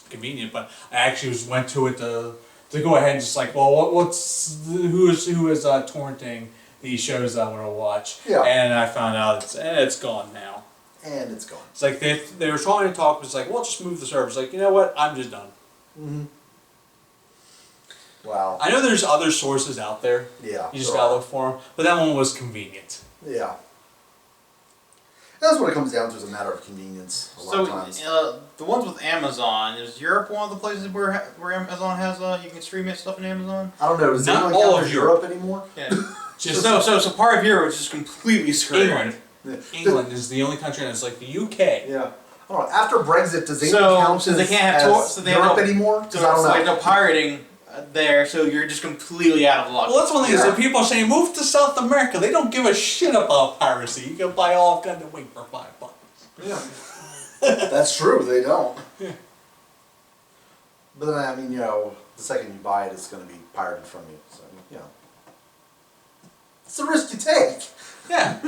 convenient. But I actually went to it to go ahead and just like, well, who is torrenting these shows that I want to watch? Yeah. And I found out it's gone now. And it's gone. It's like they were trying to talk, but it's like, well, just move the server. It's like, you know what? I'm just done. Mm-hmm. Wow. I know there's other sources out there. Yeah. You just gotta look for them. But that one was convenient. Yeah. That's what it comes down to, is a matter of convenience a lot of times. The ones with Amazon, is Europe one of the places where Amazon has you can stream it stuff in Amazon? I don't know. Does Not anyone all count of Europe anymore? Yeah. Just so part of Europe is just completely screwed. England. Yeah. England is the only country that's like the UK. Yeah. I don't know. After Brexit, does anyone So- count so they as, can't have as so they have Europe no- anymore? So Because I don't it's know. like no pirating there, so you're just completely out of luck. Well, that's one thing is Yeah. that people are saying move to South America. They don't give a shit about piracy. You can buy all kinds of wing for $5. Yeah. That's true, they don't. Yeah. But then, I mean, the second you buy it, it's going to be pirated from you. So, it's the risk you take. Yeah.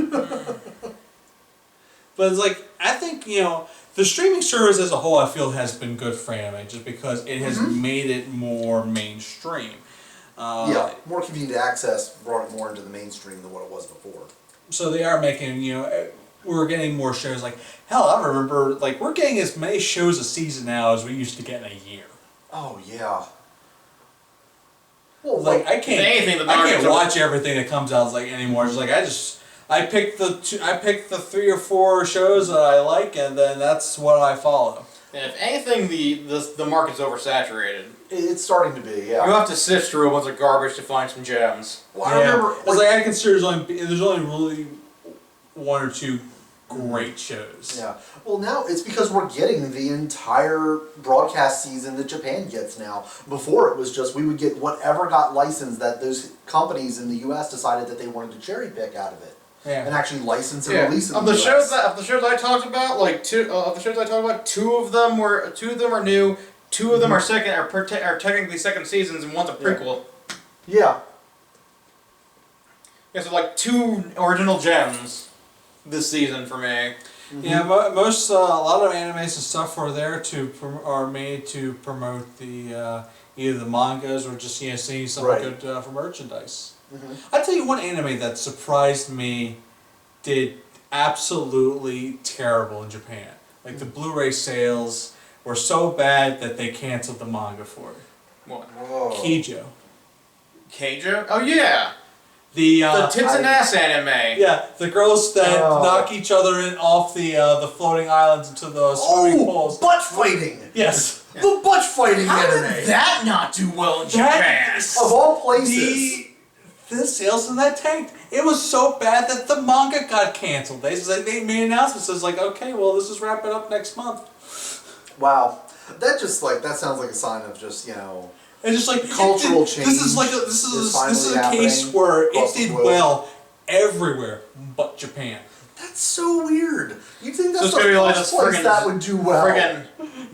But it's like, I think, the streaming service as a whole, I feel, has been good for anime just because it has made it more mainstream. Yeah, more convenient to access, brought it more into the mainstream than what it was before. So they are making, we're getting more shows. Like, hell, I remember, like, we're getting as many shows a season now as we used to get in a year. Oh, yeah. Well, Like, I can't, anything, the I can't market's watch everything that comes out like anymore. It's like, I picked the 3 or 4 shows that I like, and then that's what I follow. And if anything, the market's oversaturated. it's starting to be, yeah. You have to sift through a bunch of garbage to find some gems. Well, I remember, It's like I consider there's only really 1 or 2 great shows. yeah. Well, now it's because we're getting the entire broadcast season that Japan gets now. Before it was just we would get whatever got licensed that those companies in the U.S. decided that they wanted to cherry pick out of it and Yeah. actually license and Yeah. release it. Of in the US. shows I talked about, like two of them are new, 2 of them are technically second seasons, and one's a prequel. Yeah. Yeah, so like 2 original gems this season for me. Yeah, most a lot of animes and stuff are there are made to promote the either the mangas or just seeing something Right. good for merchandise. Mhm. I tell you one anime that surprised me, did absolutely terrible in Japan. Like the Blu-ray sales were so bad that they canceled the manga for it. What? Whoa. Keijo. Keijo? Oh yeah, The the tits and ass anime. yeah, the girls that Oh. knock each other off the floating islands into the swimming Oh, pools. butt fighting! Yes. The butt fighting How anime! did that not do well in That Japan? is- Of all places. The sales in that tanked. It was so bad that the manga got canceled. They made announcements. It's like, okay, well, this is wrapping up next month. Wow. That sounds like a sign of just, And just like Cultural This is like change is this is a finally case happening where across it the did globe. well everywhere but Japan. That's so weird. You'd think So that's it's gonna be the like first this place friggin' that would do well. Friggin'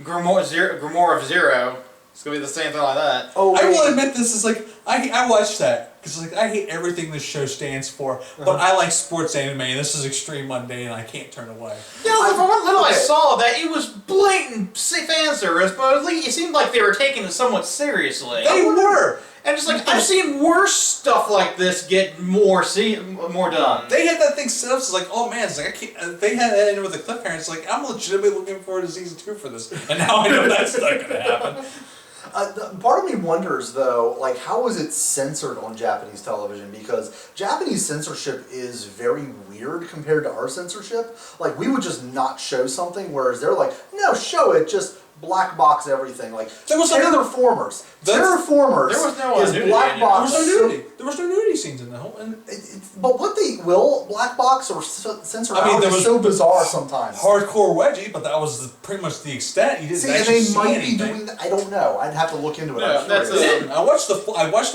Grimoire of Zero. It's gonna be the same thing like that. Oh, I will wait. admit this is like I watched that because like I hate everything this show stands for, Uh-huh. but I like sports anime and this is extreme mundane and I can't turn away. Yeah, from what little I okay. saw, that it was blatant fan service, but at least it seemed like they were taking it somewhat seriously. They were. And just like I've seen worse stuff like this get more done. They had that thing set up. So it's like, oh man, it's like I can't. They had that in with a cliffhanger. It's like I'm legitimately looking forward to season 2 for this, and now I know that's not gonna happen. Part of me wonders, though, like, how is it censored on Japanese television? Because Japanese censorship is very weird compared to our censorship. Like, we would just not show something, whereas they're like, no, show it, just black box everything. Like There was another- Terraformers. That's- Terraformers there was no is nudity black in it. box. There was no nudity. There was no nudity scenes in the whole. And But what they will black box or censor I mean, out there is was so bizarre sometimes. hardcore wedgie, but that was pretty much the extent. You didn't See, and actually they see might anything. be doing that. I don't know. I'd have to look into it. Yeah, I'm that's curious. I watched the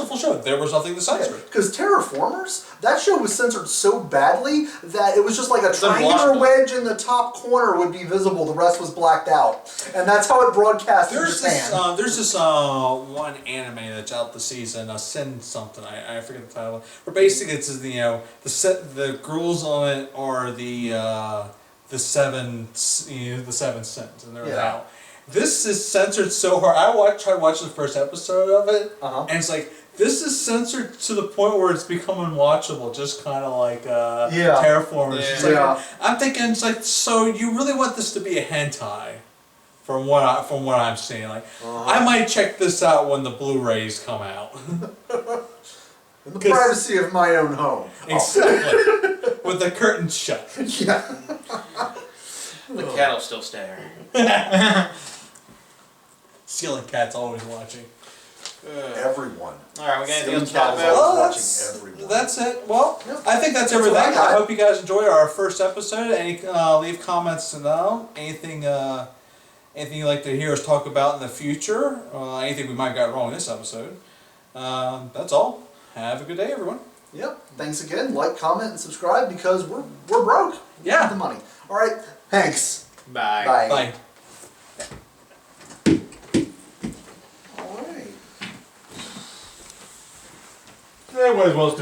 full show. There was nothing to censor. Because Terraformers, that show was censored so badly that it was just like a triangular unwatchable. wedge in the top corner would be visible. The rest was blacked out, and that's how it broadcast in There's Japan. this one anime that's out this season, Sin something. I forget the title. But basically, it's the girls on it are the seven sins, and they're Yeah. out. This is censored so hard. Tried watching the first episode of it, Uh-huh. and it's like this is censored to the point where it's become unwatchable. Just kind of like Yeah. Terraformers. It's like, Yeah. I'm thinking it's like, so you really want this to be a hentai? From what I'm seeing, like I might check this out when the Blu-rays come out. In the privacy of my own home. Exactly, with the curtains shut. Yeah. The cat will still stare. Stealing cat's always watching. Everyone. Alright, we got anything else to Stealing talk Cat is about? always Well, watching everyone. that's it. Well, Yeah. I think that's That's what everything. I got. I hope you guys enjoyed our first episode. Any leave comments down. Anything you'd like to hear us talk about in the future? Anything we might have got wrong in this episode? That's all. Have a good day, everyone. Yep. Thanks again. Like, comment, and subscribe because we're broke. We Yeah. need the money. All right. Thanks. Bye. Bye. Bye. All right. Everybody wants to